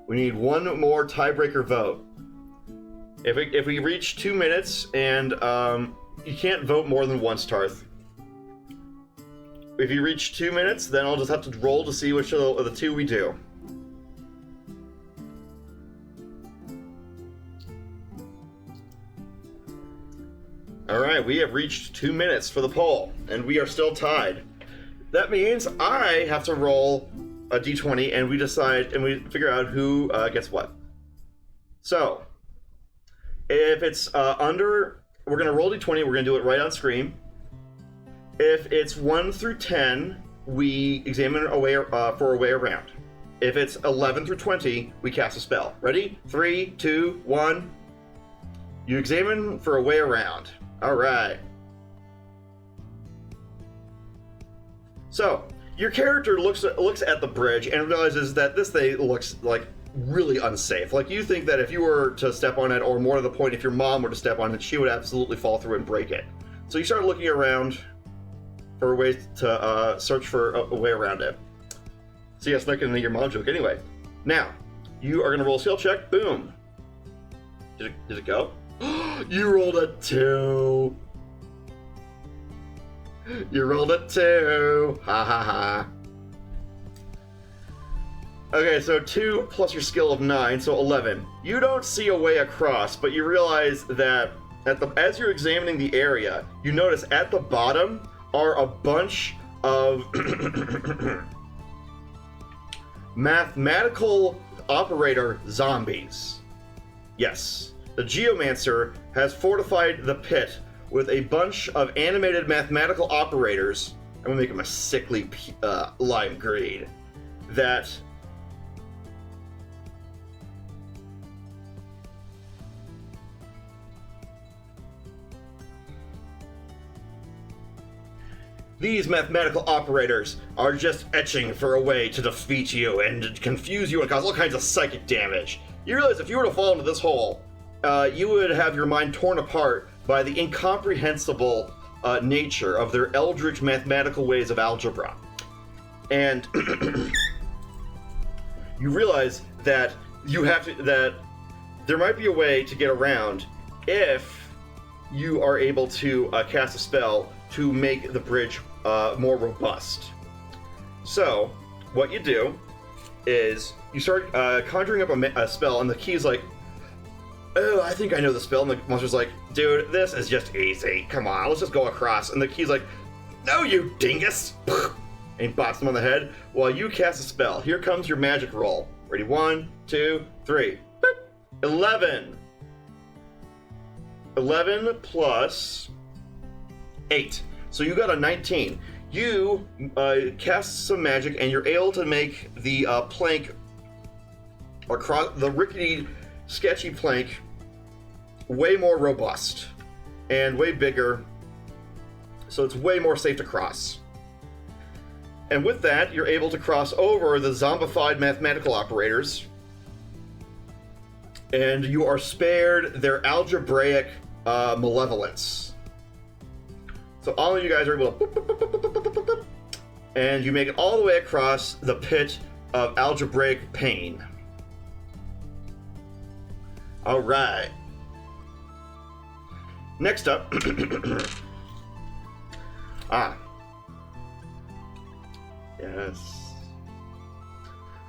We need one more tiebreaker vote. If we reach 2 minutes, and you can't vote more than once, Tarth. If you reach 2 minutes, then I'll just have to roll to see which of the two we do. Alright, we have reached 2 minutes for the poll, and we are still tied. That means I have to roll a d20, and we decide, and we figure out who gets what. So, if it's under, we're going to roll d20, we're going to do it right on screen. If it's 1 through 10, we examine a way, for a way around. If it's 11 through 20, we cast a spell. Ready? 3, 2, 1. You examine for a way around. Alright. So, your character looks at the bridge and realizes that this thing looks like really unsafe. Like, you think that if you were to step on it, or more to the point, if your mom were to step on it, she would absolutely fall through and break it. So you start looking around for a way to search for a way around it. So yes, not gonna your mom joke anyway. Now, you are gonna roll a skill check. Boom. Did it go? You rolled a 2. You rolled a 2. Ha ha ha. Okay, so 2 plus your skill of 9, so 11. You don't see a way across, but you realize that as you're examining the area, you notice at the bottom are a bunch of mathematical operator zombies. Yes. The Geomancer has fortified the pit with a bunch of animated mathematical operators. I'm gonna make them a sickly lime green. That these mathematical operators are just etching for a way to defeat you and confuse you and cause all kinds of psychic damage. You realize if you were to fall into this hole, you would have your mind torn apart by the incomprehensible nature of their eldritch mathematical ways of algebra. And you realize that that there might be a way to get around if you are able to cast a spell to make the bridge more robust. So, what you do is you start conjuring up a spell, and the key's like, oh, I think I know the spell. And the monster's like, dude, this is just easy. Come on, let's just go across. And the key's like, no, you dingus. And he bops him on the head while you cast a spell. Here comes your magic roll. Ready? 1, 2, 3. Boop. 11. 11 plus 8. So you got a 19. You cast some magic, and you're able to make the plank across the rickety, sketchy plank way more robust and way bigger, so it's way more safe to cross. And with that, you're able to cross over the zombified mathematical operators, and you are spared their algebraic malevolence. So all of you guys are able to boop, boop, boop, boop, boop, boop, boop, boop, and you make it all the way across the pit of algebraic pain. All right. Next up. Yes.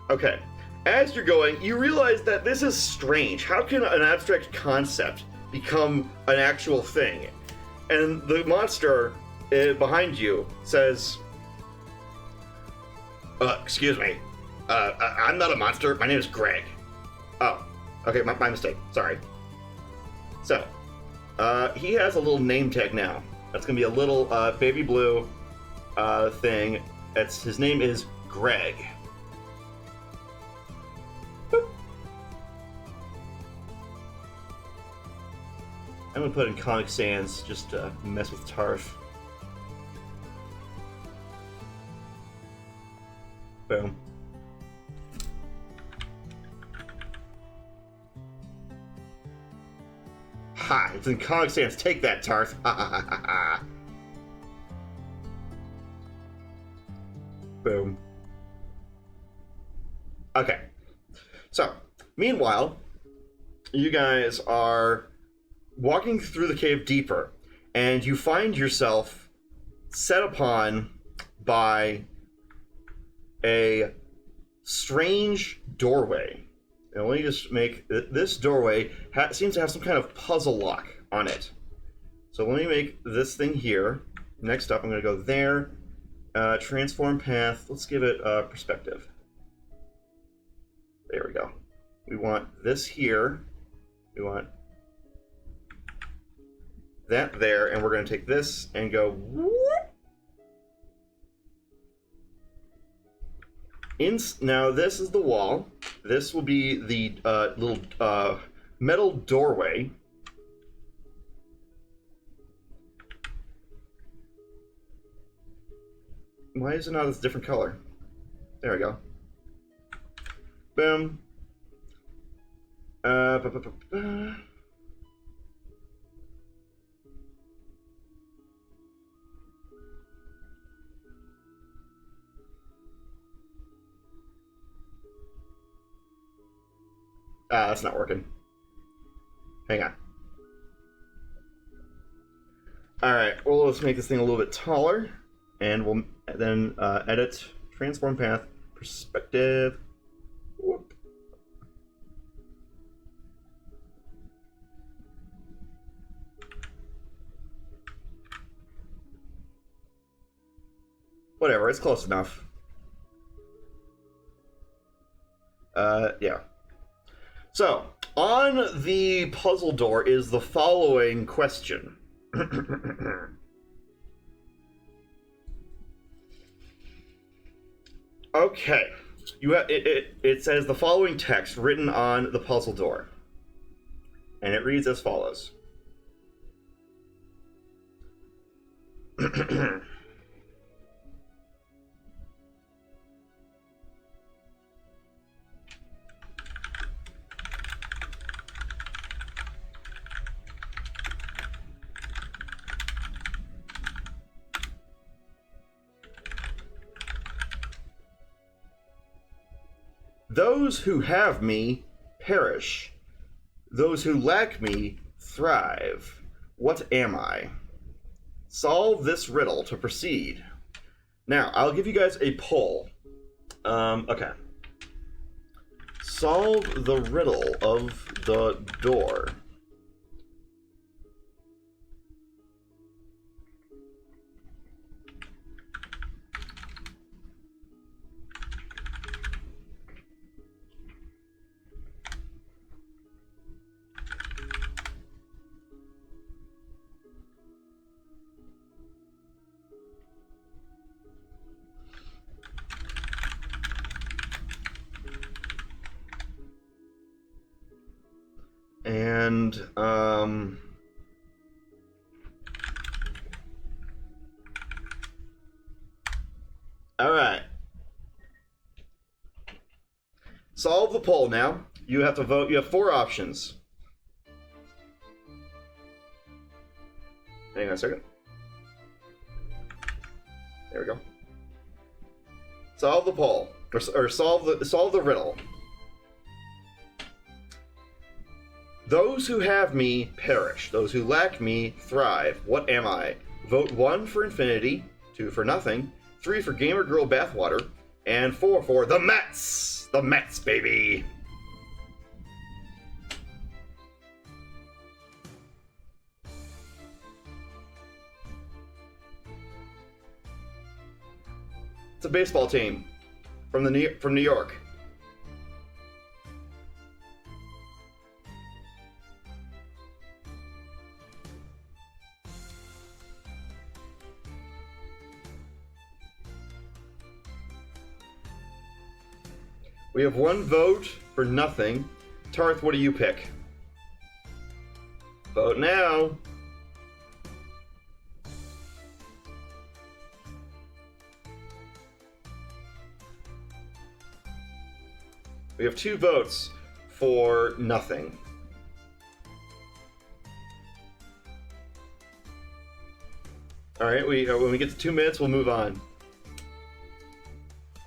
Okay. As you're going, you realize that this is strange. How can an abstract concept become an actual thing? And the monster behind you says, excuse me. I'm not a monster. My name is Greg. Oh. Okay, my mistake. Sorry. So, he has a little name tag now. That's gonna be a little baby blue thing. His name is Greg. Boop. I'm gonna put in Comic Sans just to mess with Tarth. Boom. Ha! It's in Comic Sans. Take that, Tarth. Ha ha ha ha ha. Boom. Okay. So, meanwhile, you guys are walking through the cave deeper, and you find yourself set upon by a strange doorway. And let me just make this doorway seems to have some kind of puzzle lock on it. So let me make this thing here. Next up, I'm going to go there. Transform path. Let's give it perspective. There we go. We want this here. We want that there, and we're going to take this and go whoop. Now this is the wall. This will be the little metal doorway. Why is it not this different color? There we go. Boom. That's not working. Hang on. Alright, well, let's make this thing a little bit taller. And we'll then edit, transform path, perspective. Whoop. Whatever, it's close enough. Yeah. So, on the puzzle door is the following question. Okay. It says the following text written on the puzzle door. And it reads as follows. Those who have me perish. Those who lack me thrive. What am I? Solve this riddle to proceed. Now, I'll give you guys a poll. Okay. Solve the riddle of the door. And, alright. Solve the poll now. You have to vote. You have 4 options. Hang on a second. There we go. Solve the poll. Or solve the riddle. Those who have me perish. Those who lack me thrive. What am I? Vote 1 for infinity, 2 for nothing, 3 for gamer girl bathwater, and 4 for the Mets. The Mets, baby. It's a baseball team from New York. We have 1 vote for nothing. Tarth, what do you pick? Vote now. We have 2 votes for nothing. All right, when we get to 2 minutes, we'll move on.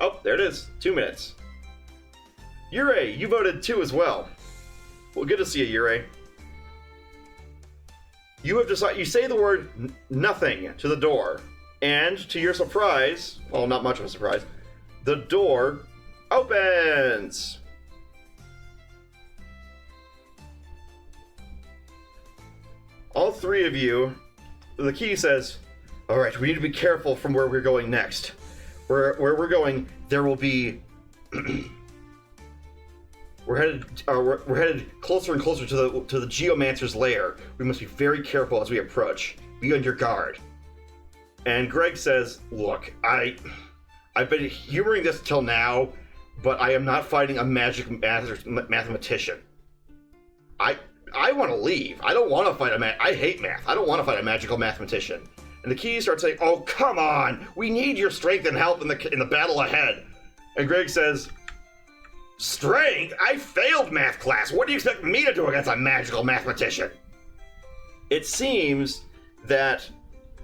Oh, there it is. 2 minutes. Yurei, you voted 2 as well. Well, good to see you, Yurei. You have decided. You say the word nothing to the door, and to your surprise, well, not much of a surprise, the door opens. All 3 of you. The key says, "All right, we need to be careful from where we're going next. Where we're going, there will be." We're headed closer and closer to the Geomancer's lair. We must be very careful as we approach. Be on your guard. And Greg says, "Look, I've been humoring this till now, but I am not fighting a magic mathematician. I want to leave. I don't want to fight I hate math. I don't want to fight a magical mathematician." And the Key starts saying, "Oh, come on! We need your strength and help in the battle ahead." And Greg says, "Strength? I failed math class. What do you expect me to do against a magical mathematician?" It seems that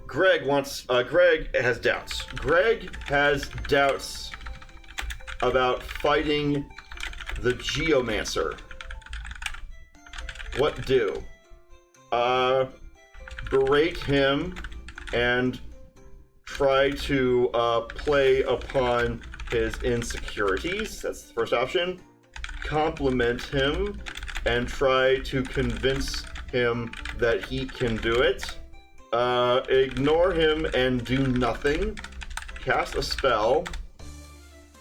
Greg has doubts. Greg has doubts about fighting the Geomancer. What do? Berate him and try to play upon his insecurities. That's the first option. Compliment him and try to convince him that he can do it. Ignore him and do nothing. Cast a spell.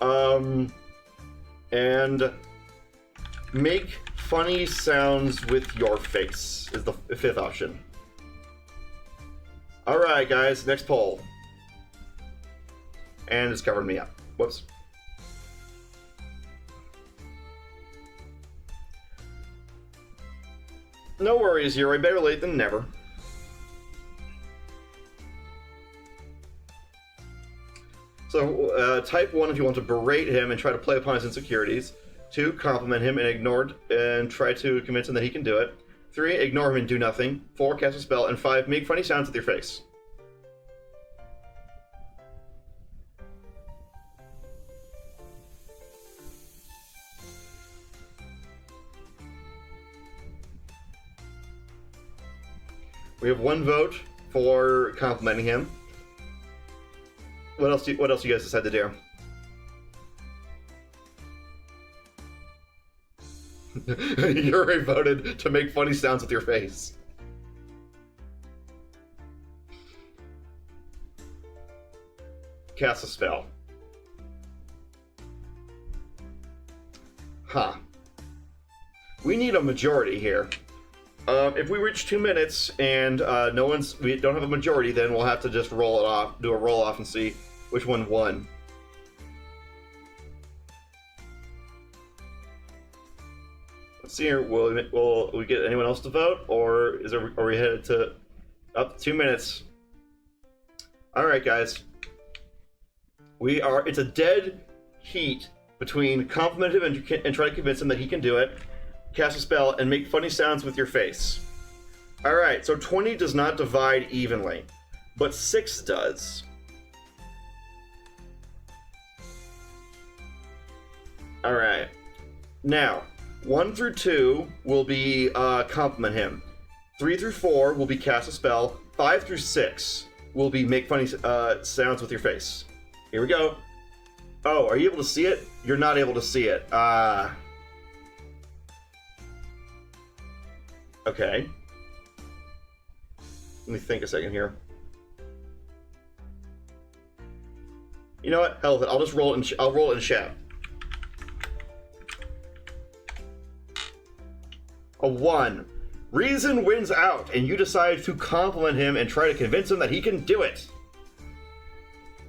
And make funny sounds with your face is the 5th option. Alright, guys, next poll. And it's covered me up. Whoops. No worries, Yuri. Better late than never. So, type 1 if you want to berate him and try to play upon his insecurities. 2, compliment him and try to convince him that he can do it. 3, ignore him and do nothing. 4, cast a spell. And 5, make funny sounds with your face. We have 1 vote for complimenting him. What else do you guys decide to do? Yuri voted to make funny sounds with your face. Cast a spell. Huh. We need a majority here. If we reach 2 minutes and we don't have a majority, then we'll have to just roll it off, do a roll off and see which one won. Let's see here. Will we get anyone else to vote, or are we headed to up 2 minutes? All right, guys. It's a dead heat between compliment him and try to convince him that he can do it. Cast a spell and make funny sounds with your face. Alright, so 20 does not divide evenly, but 6 does. Alright. Now, 1 through 2 will be compliment him. 3 through 4 will be cast a spell. 5 through 6 will be make funny sounds with your face. Here we go. Oh, are you able to see it? You're not able to see it. Okay. Let me think a second here. You know what? Hell with it. I'll just roll it I'll roll it in chat. A 1. Reason wins out, and you decide to compliment him and try to convince him that he can do it.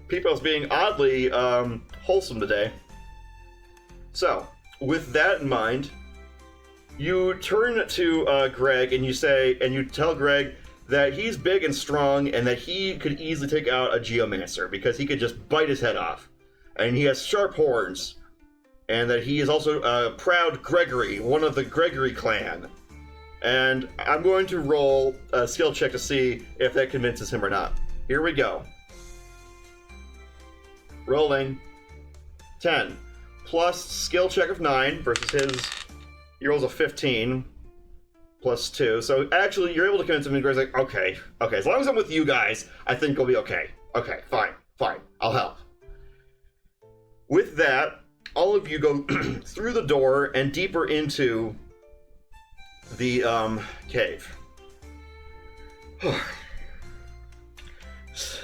People's being oddly wholesome today. So, with that in mind, You turn to Greg and you tell Greg that he's big and strong and that he could easily take out a geomancer because he could just bite his head off. And he has sharp horns. And that he is also a proud Gregory, one of the Gregory clan. And I'm going to roll a skill check to see if that convinces him or not. Here we go. Rolling. 10. Plus skill check of 9 versus his... He rolls a 15. Plus 2. So actually, you're able to convince him, and Greg's like, okay, as long as I'm with you guys, I think we'll be okay. Okay, fine, I'll help. With that, all of you go through the door and deeper into the cave. This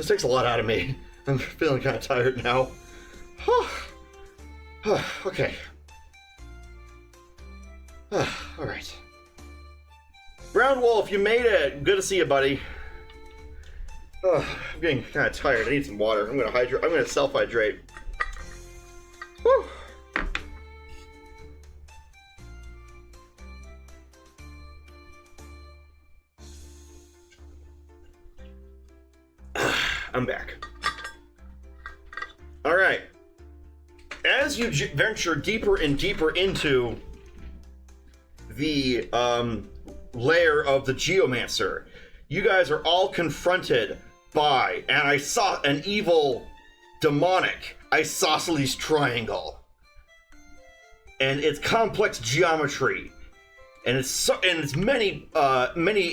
takes a lot out of me. I'm feeling kind of tired now. Okay. All right. Brown Wolf, you made it. Good to see you, buddy. I'm getting kind of tired. I need some water. I'm gonna hydrate. I'm gonna self-hydrate. Whew. I'm back. All right. As you venture deeper and deeper into the lair of the Geomancer, you guys are all confronted by an evil, demonic isosceles triangle, and its complex geometry, and its many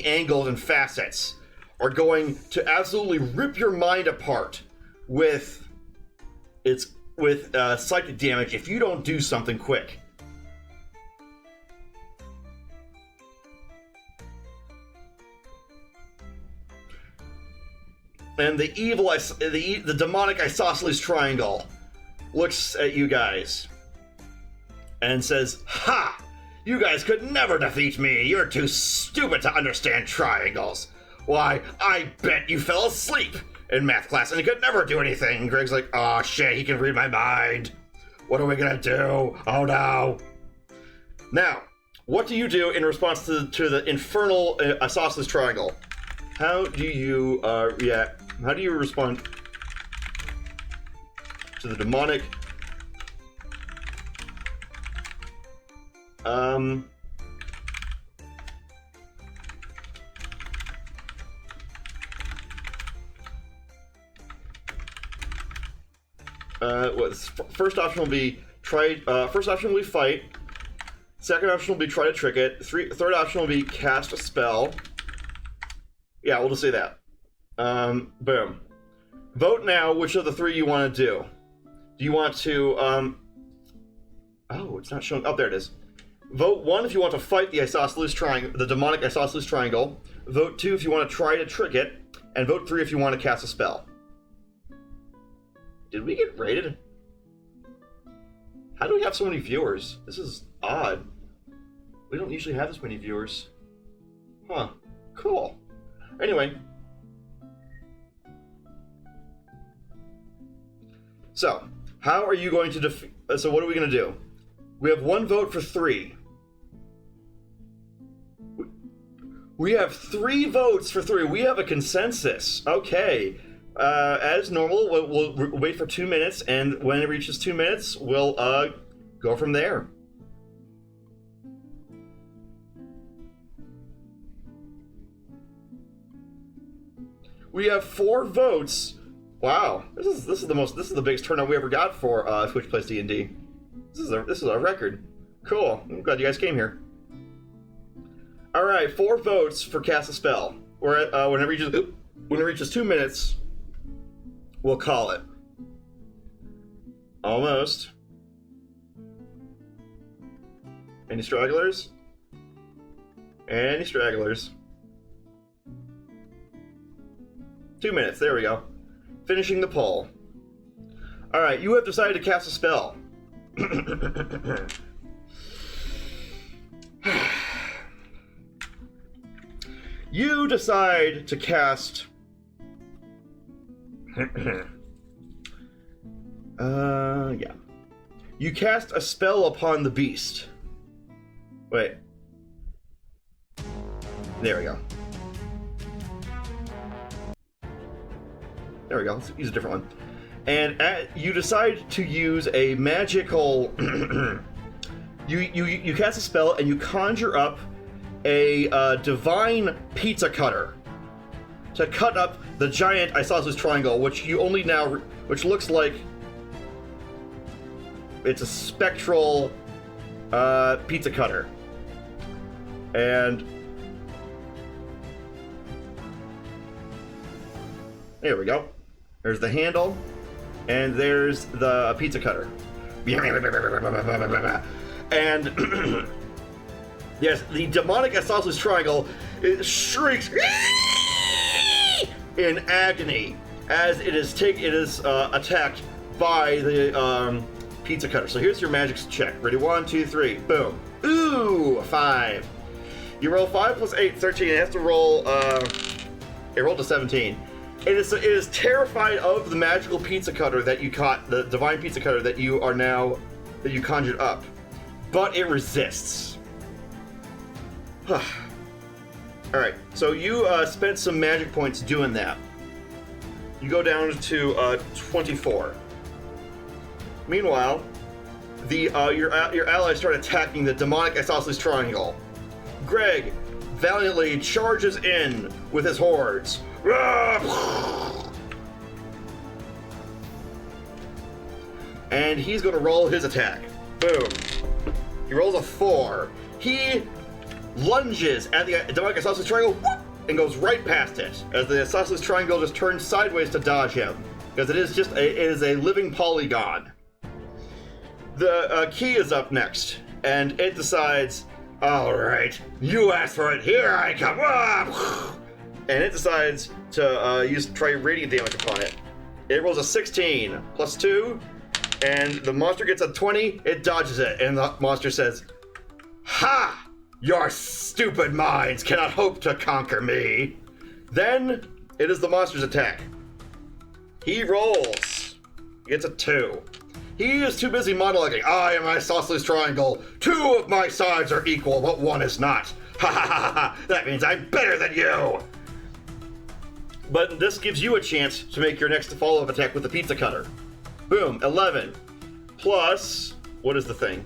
angles and facets are going to absolutely rip your mind apart with psychic damage if you don't do something quick. And the demonic isosceles triangle looks at you guys and says, "Ha! You guys could never defeat me. You're too stupid to understand triangles. Why, I bet you fell asleep in math class and you could never do anything." And Greg's like, "Oh shit, he can read my mind. What are we gonna do? Oh no." Now, what do you do in response to the infernal isosceles triangle? How do you react? How do you respond to the demonic? First option will be try. First option will be fight. Second option will be try to trick it. Third option will be cast a spell. Yeah, we'll just say that. Boom. Vote now which of the three you want to do. Do you want to, oh, it's not showing. Oh, there it is. Vote 1 if you want to fight the isosceles triangle, the demonic isosceles triangle. Vote 2 if you want to try to trick it. And vote 3 if you want to cast a spell. Did we get rated? How do we have so many viewers? This is odd. We don't usually have this many viewers. Huh. Cool. Anyway. So, how are you going to defeat... So what are we going to do? We have 1 vote for 3. We have 3 votes for 3. We have a consensus. Okay. As normal, we'll wait for 2 minutes, and when it reaches 2 minutes, we'll go from there. We have 4 votes. Wow, this is the biggest turnout we ever got for Twitch Plays D&D. This is a record. Cool. I'm glad you guys came here. All right, 4 votes for cast a spell. When it reaches 2 minutes, we'll call it. Almost. Any stragglers? Any stragglers? 2 minutes. There we go. Finishing the poll. All right, you have decided to cast a spell. You decide to cast... yeah. You cast a spell upon the beast. Wait. There we go. There we go. Let's use a different one. And you decide to use a magical. you cast a spell and you conjure up a divine pizza cutter to cut up the giant isosceles triangle, which you only now, which looks like it's a spectral pizza cutter, and there we go. There's the handle, and there's the pizza cutter, and yes, the demonic isosceles triangle, it shrieks in agony as it is attacked by the pizza cutter. So here's your magic check. Ready? 1, 2, 3. Boom. Ooh, 5. You roll 5 plus 8, 13. It has to roll. It rolled a 17. It is terrified of the magical pizza cutter that you caught, the divine pizza cutter that you conjured up, but it resists. All right. So you spent some magic points doing that. You go down to 24. Meanwhile, your allies start attacking the demonic isosceles triangle. Greg valiantly charges in with his hordes. And he's going to roll his attack. Boom. He rolls a 4. He lunges at the demonic isosceles triangle and goes right past it as the isosceles triangle just turns sideways to dodge him, because it is a living polygon. The key is up next, and it decides, all right, you asked for it, here I come. And it decides to try radiant damage upon it. It rolls a 16 plus 2, and the monster gets a 20. It dodges it, and the monster says, "Ha! Your stupid minds cannot hope to conquer me." Then it is the monster's attack. He rolls. He gets a 2. He is too busy monologuing. I am an isosceles triangle. 2 of my sides are equal, but 1 is not. Ha ha ha ha! That means I'm better than you! But this gives you a chance to make your next follow-up attack with the pizza cutter. Boom, 11. Plus, what is the thing?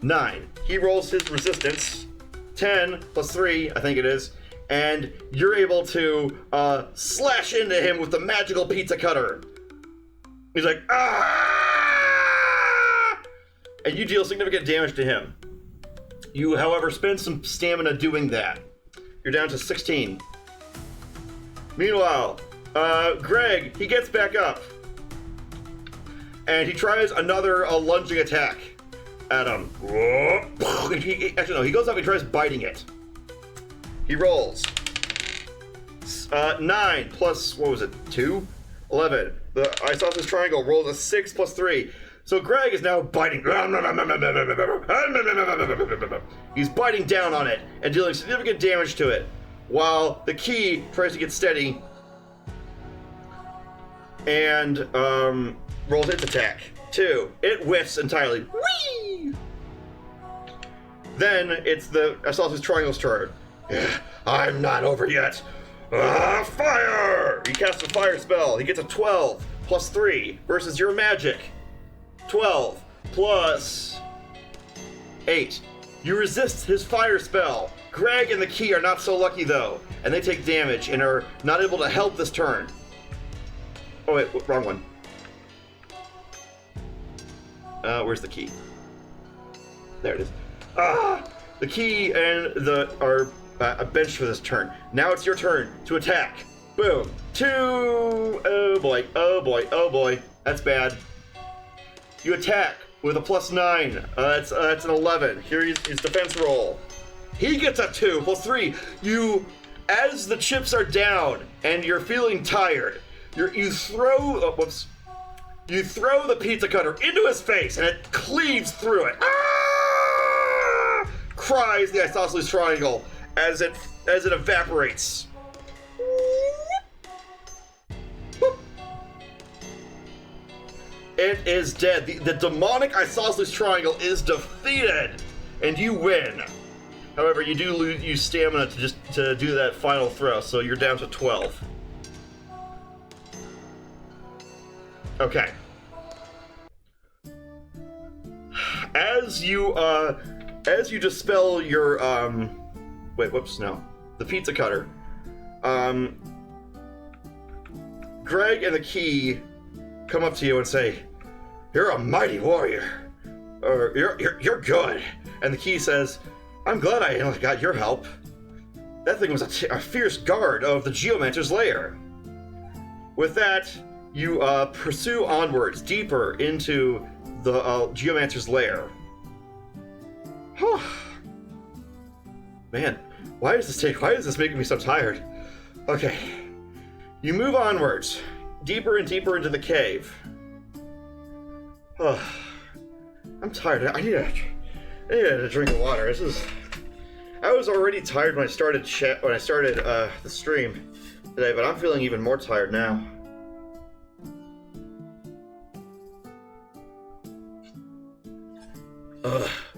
9. He rolls his resistance. 10 plus 3, I think it is. And you're able to slash into him with the magical pizza cutter. He's like, ah! And you deal significant damage to him. You, however, spend some stamina doing that. You're down to 16. Meanwhile, Greg, he gets back up. And he tries another lunging attack at him. Actually, no, he goes up and tries biting it. He rolls. 9 plus, what was it, 2? 11. The isosceles triangle rolls a 6 plus 3. So Greg is now biting. He's biting down on it and dealing significant damage to it, while the key tries to get steady and rolls its attack. 2. It whiffs entirely. Whee! Then it's the isosceles triangle's turn. I'm not over yet. Fire! He casts a fire spell. He gets a 12 plus 3 versus your magic. 12 plus 8. You resist his fire spell. Greg and the key are not so lucky though, and they take damage and are not able to help this turn. Oh wait, wrong one. Where's the key? There it is. The key and are benched for this turn. Now it's your turn to attack. Boom. 2. Oh boy. Oh boy. Oh boy. That's bad. You attack with a plus 9. That's an 11. Here is his defense roll. He gets a 2 plus 3. You, as the chips are down and you're feeling tired, you throw the pizza cutter into his face and it cleaves through it. Ah! Cries the isosceles triangle as it evaporates. It is dead. The demonic isosceles triangle is defeated, and you win. However, you do use stamina to do that final throw, so you're down to 12. Okay. As you dispel your the pizza cutter. Greg and the Key come up to you and say, "You're a mighty warrior, or you're good." And the Key says, "I'm glad I got your help. That thing was a fierce guard of the Geomancer's lair." With that, you pursue onwards, deeper into the Geomancer's lair. Man, why is this making me so tired? Okay. You move onwards, deeper and deeper into the cave. I'm tired. I need a drink of water. I was already tired when I started the stream today, but I'm feeling even more tired now.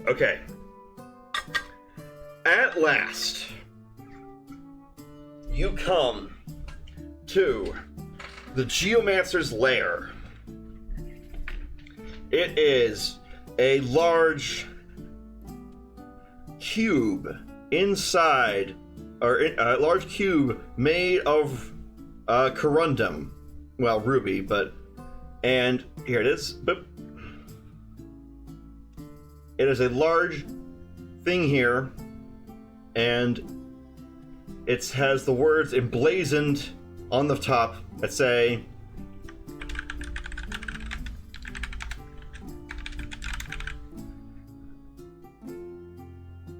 Okay. At last, you come to the Geomancer's lair. It is a large cube inside, or a large cube made of corundum. Well, ruby, and here it is. Boop. It is a large thing here, and it has the words emblazoned on the top that say,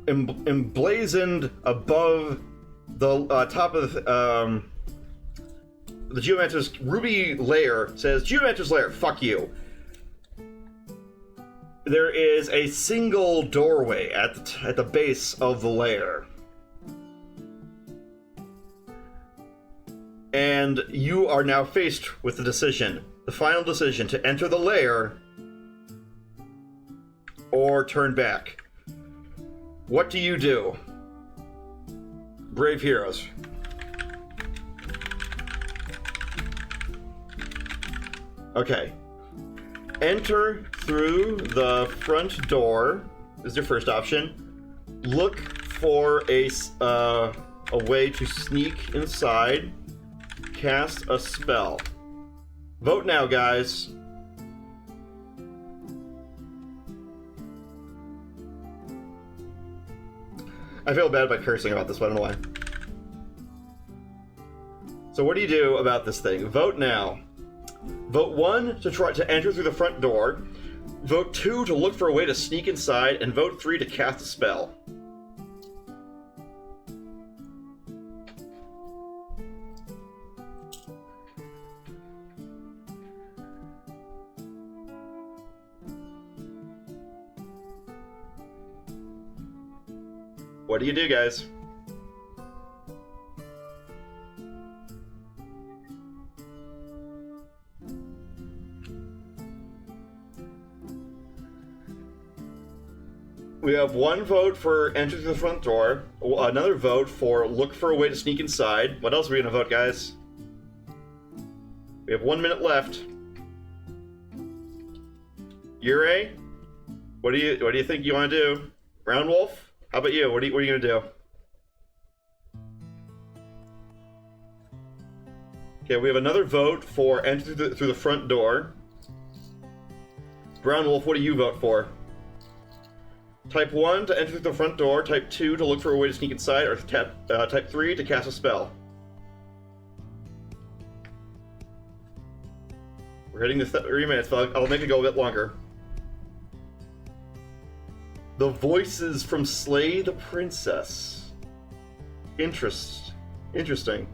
emblazoned above the top of the Geomancer's ruby lair says, "Geomancer's lair, fuck you." There is a single doorway at the base of the lair. And you are now faced with the final decision, to enter the lair or turn back. What do you do? Brave heroes. Okay. Enter through the front door is your first option. Look for a way to sneak inside. Cast a spell. Vote now, guys. I feel bad by cursing about this, but I don't know why. So what do you do about this thing? Vote now. Vote 1 to try to enter through the front door. Vote 2 to look for a way to sneak inside, and vote 3 to cast a spell. What do you do, guys? We have 1 vote for enter through the front door, another vote for look for a way to sneak inside. What else are we gonna vote, guys? We have 1 minute left. Yurei, what do you think you want to do? Brown Wolf, how about you? What are you gonna do? Okay, we have another vote for enter through the front door. Brown Wolf, what do you vote for? Type 1 to enter through the front door, type 2 to look for a way to sneak inside, or type 3 to cast a spell. We're hitting the 3 minutes, but I'll make it go a bit longer. The voices from Slay the Princess. Interesting.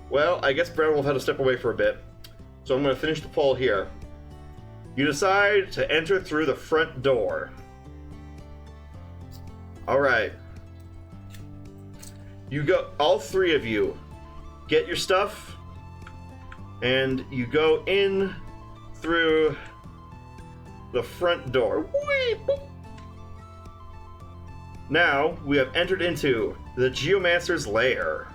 Well, I guess Brown Wolf had to step away for a bit, so I'm going to finish the poll here. You decide to enter through the front door. Alright. You go, all 3 of you, get your stuff, and you go in through the front door. Whee! Boop. Now we have entered into the Geomancer's lair.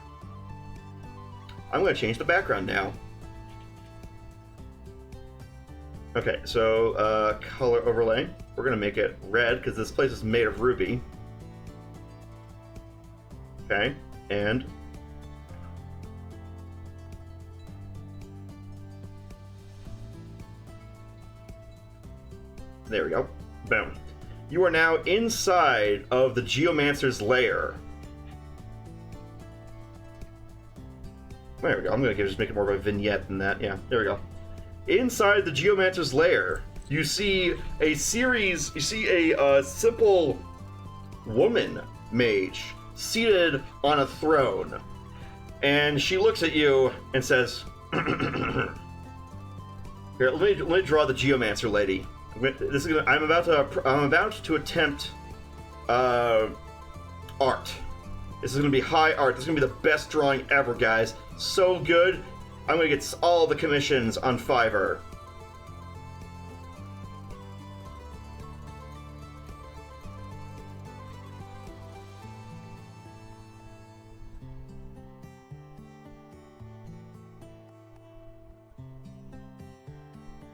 I'm going to change the background now. Okay, so color overlay. We're going to make it red because this place is made of ruby. Okay, and there we go. Boom. You are now inside of the Geomancer's lair. There we go. I'm going to just make it more of a vignette than that. Yeah, there we go. Inside the Geomancer's lair, you see a simple woman mage seated on a throne. And she looks at you and says, Here, let me draw the Geomancer lady. I'm about to attempt art. This is going to be high art. This is going to be the best drawing ever, guys. So good. I'm going to get all the commissions on Fiverr.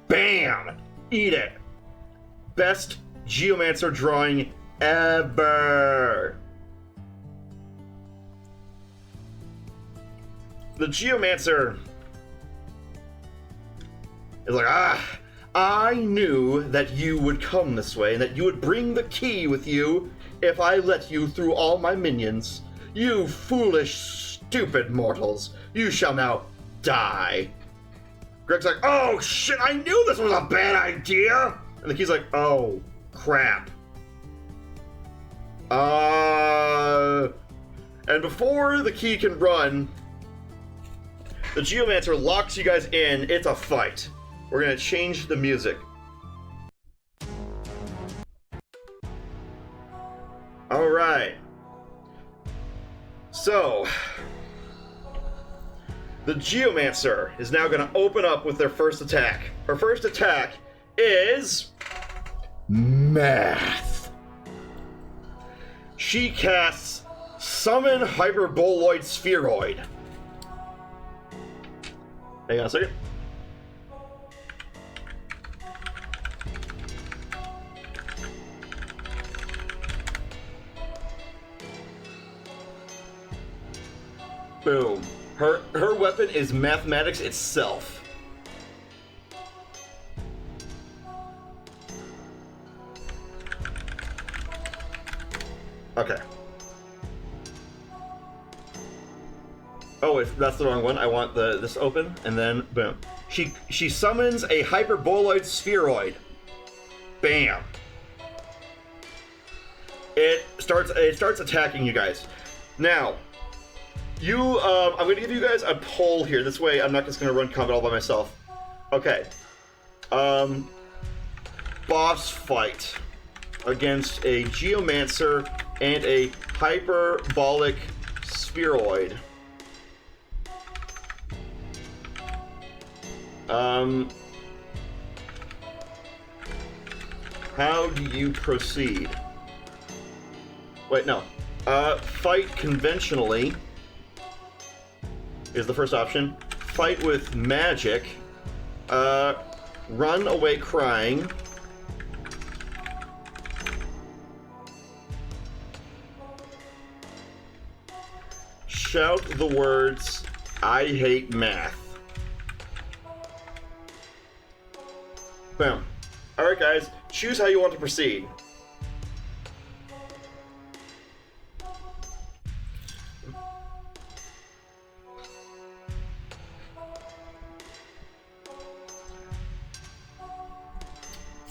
Bam! Eat it! Best Geomancer drawing ever! The Geomancer is like, I knew that you would come this way and that you would bring the key with you if I let you through all my minions. You foolish, stupid mortals, you shall now die. Greg's like, oh shit, I knew this was a bad idea! And the key's like, oh, crap. And before the key can run, the Geomancer locks you guys in. It's a fight. We're gonna change the music. Alright. So, the Geomancer is now gonna open up with their first attack. Her first attack is math. She casts Summon Hyperboloid Spheroid. Hang on a second. Boom. Her weapon is mathematics itself. Okay. Oh, if that's the wrong one, I want this open, and then boom. She summons a hyperboloid spheroid. Bam. It starts attacking you guys. Now, I'm going to give you guys a poll here. This way, I'm not just going to run combat all by myself. Okay. Boss fight against a Geomancer and a hyperbolic spheroid. How do you proceed? Wait, no. Fight conventionally is the first option. Fight with magic. Run away crying. Shout the words, I hate math. Boom. Alright guys, choose how you want to proceed.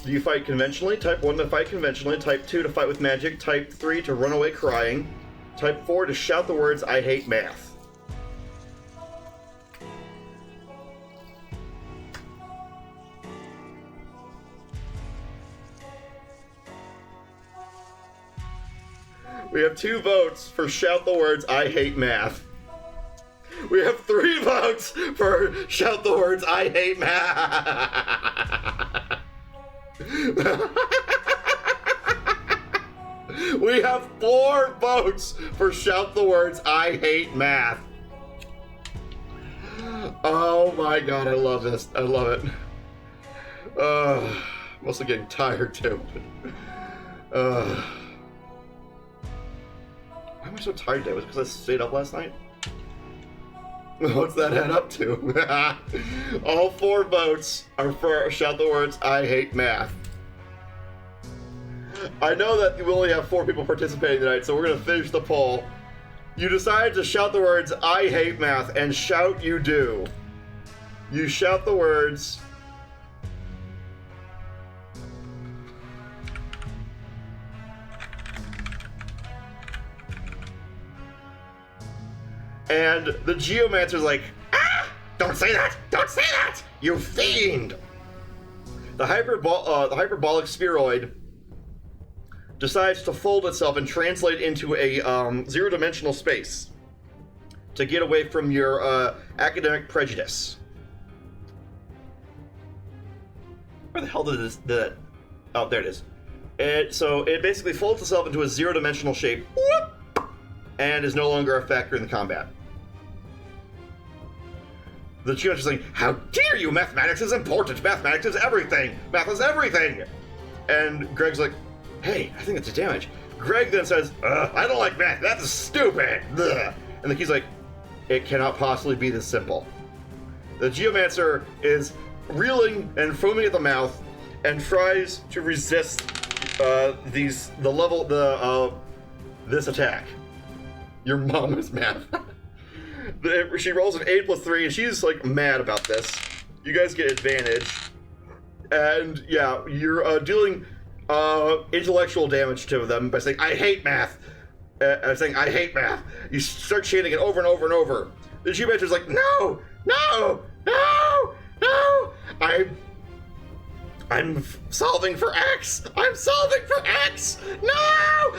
Do you fight conventionally? Type 1 to fight conventionally, type 2 to fight with magic, type 3 to run away crying, type 4 to shout the words, I hate math. We have 2 votes for shout the words, I hate math. We have 3 votes for shout the words, I hate math. We have 4 votes for shout the words I hate math. Oh my god, I love this. I love it. I'm also getting tired too. Why am I so tired today? Was it because I stayed up last night? What's that head up to? All 4 votes are for shout the words I hate math. I know that we only have 4 people participating tonight, so we're going to finish the poll. You decided to shout the words I hate math, and shout you do. You shout the words. And the Geomancer's like, ah! Don't say that! Don't say that! You fiend! The hyperbolic spheroid decides to fold itself and translate into a zero-dimensional space to get away from your academic prejudice. Where the hell did this? Oh, there it is. So it basically folds itself into a zero-dimensional shape, whoop, and is no longer a factor in the combat. The Geomancer's is like, how dare you? Mathematics is important. Mathematics is everything. Math is everything. And Greg's like, hey, I think that's a damage. Greg then says, I don't like math. That's stupid. Ugh. And the key's like, it cannot possibly be this simple. The Geomancer is reeling and foaming at the mouth and tries to resist this attack. Your mom is math. She rolls an 8 plus 3, and she's like mad about this. You guys get advantage. And yeah, you're dealing intellectual damage to them by saying, I hate math. Saying, I hate math. You start chanting it over and over and over. The Geomancer's like, no, no, no, no. I'm solving for X. I'm solving for X. No,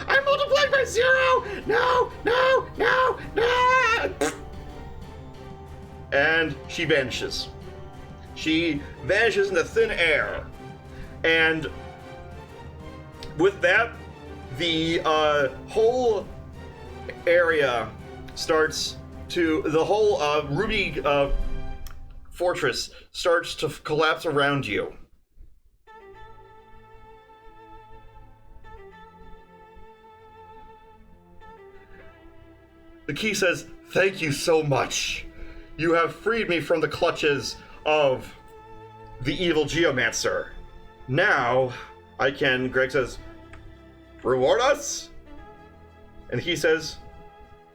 I'm multiplying by 0. No, no, no, no. And she vanishes. She vanishes into thin air. And with that, the whole area starts to, the whole ruby fortress starts to collapse around you. The key says, thank you so much. You have freed me from the clutches of the evil Geomancer. Now, I can, Greg says, reward us? And he says,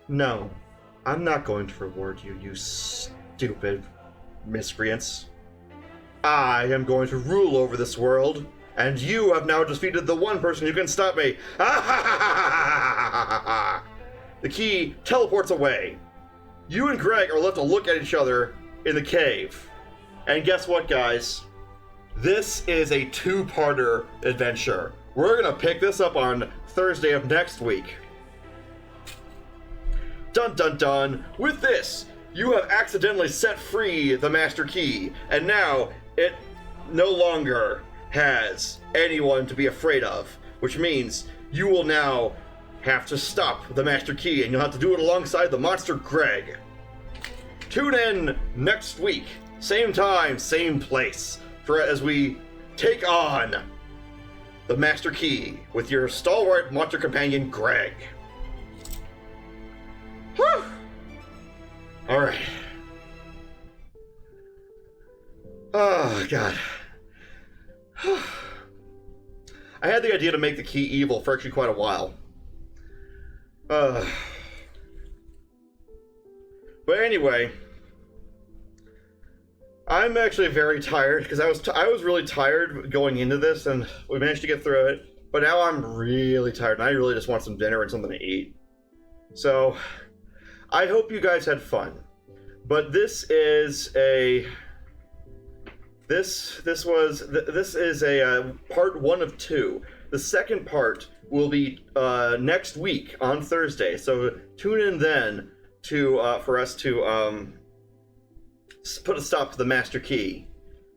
no, I'm not going to reward you, you stupid miscreants. I am going to rule over this world, and you have now defeated the one person who can stop me. The key teleports away. You and Greg are left to look at each other in the cave. And guess what, guys? This is a 2-parter adventure. We're gonna pick this up on Thursday of next week. Dun dun dun! With this, you have accidentally set free the Master Key, and now it no longer has anyone to be afraid of, which means you will now have to stop the Master Key, and you'll have to do it alongside the monster Greg. Tune in next week, same time, same place, as we take on the Master Key with your stalwart monster companion Greg. Whew! Alright. Oh, God. I had the idea to make the key evil for actually quite a while. But anyway, I'm actually very tired because I was really tired going into this, and we managed to get through it. But now I'm really tired, and I really just want some dinner and something to eat. So I hope you guys had fun. But this is a part 1 of 2. The second part will be next week on Thursday. So tune in then to for us to put a stop to the Master Key.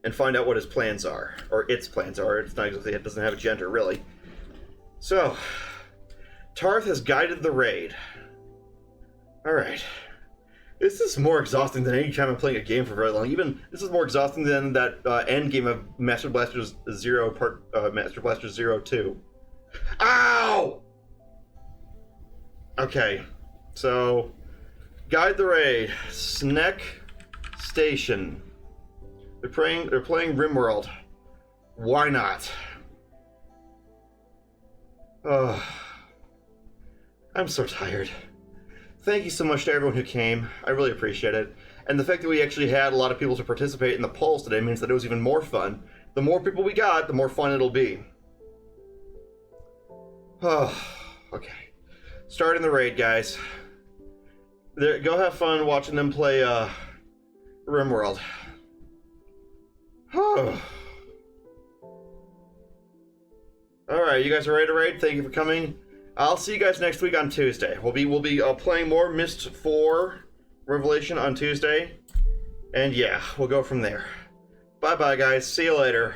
and find out what his plans are, or its plans are. It's not exactly, it doesn't have a gender, really. So, Tarth has guided the raid. Alright. This is more exhausting than any time I'm playing a game for very long. Even, this is more exhausting than that end game of Master Blaster Zero 2. Ow! Okay, so, guide the raid. Sneck Station. They're playing RimWorld. Why not? Oh, I'm so tired. Thank you so much to everyone who came. I really appreciate it. And the fact that we actually had a lot of people to participate in the polls today means that it was even more fun. The more people we got, the more fun it'll be. Oh, okay. Starting the raid, guys. Go have fun watching them play RimWorld. Oh. Alright, you guys are ready to raid? Thank you for coming. I'll see you guys next week on Tuesday. We'll be playing more Myst 4 Revelation on Tuesday. And yeah, we'll go from there. Bye-bye, guys. See you later.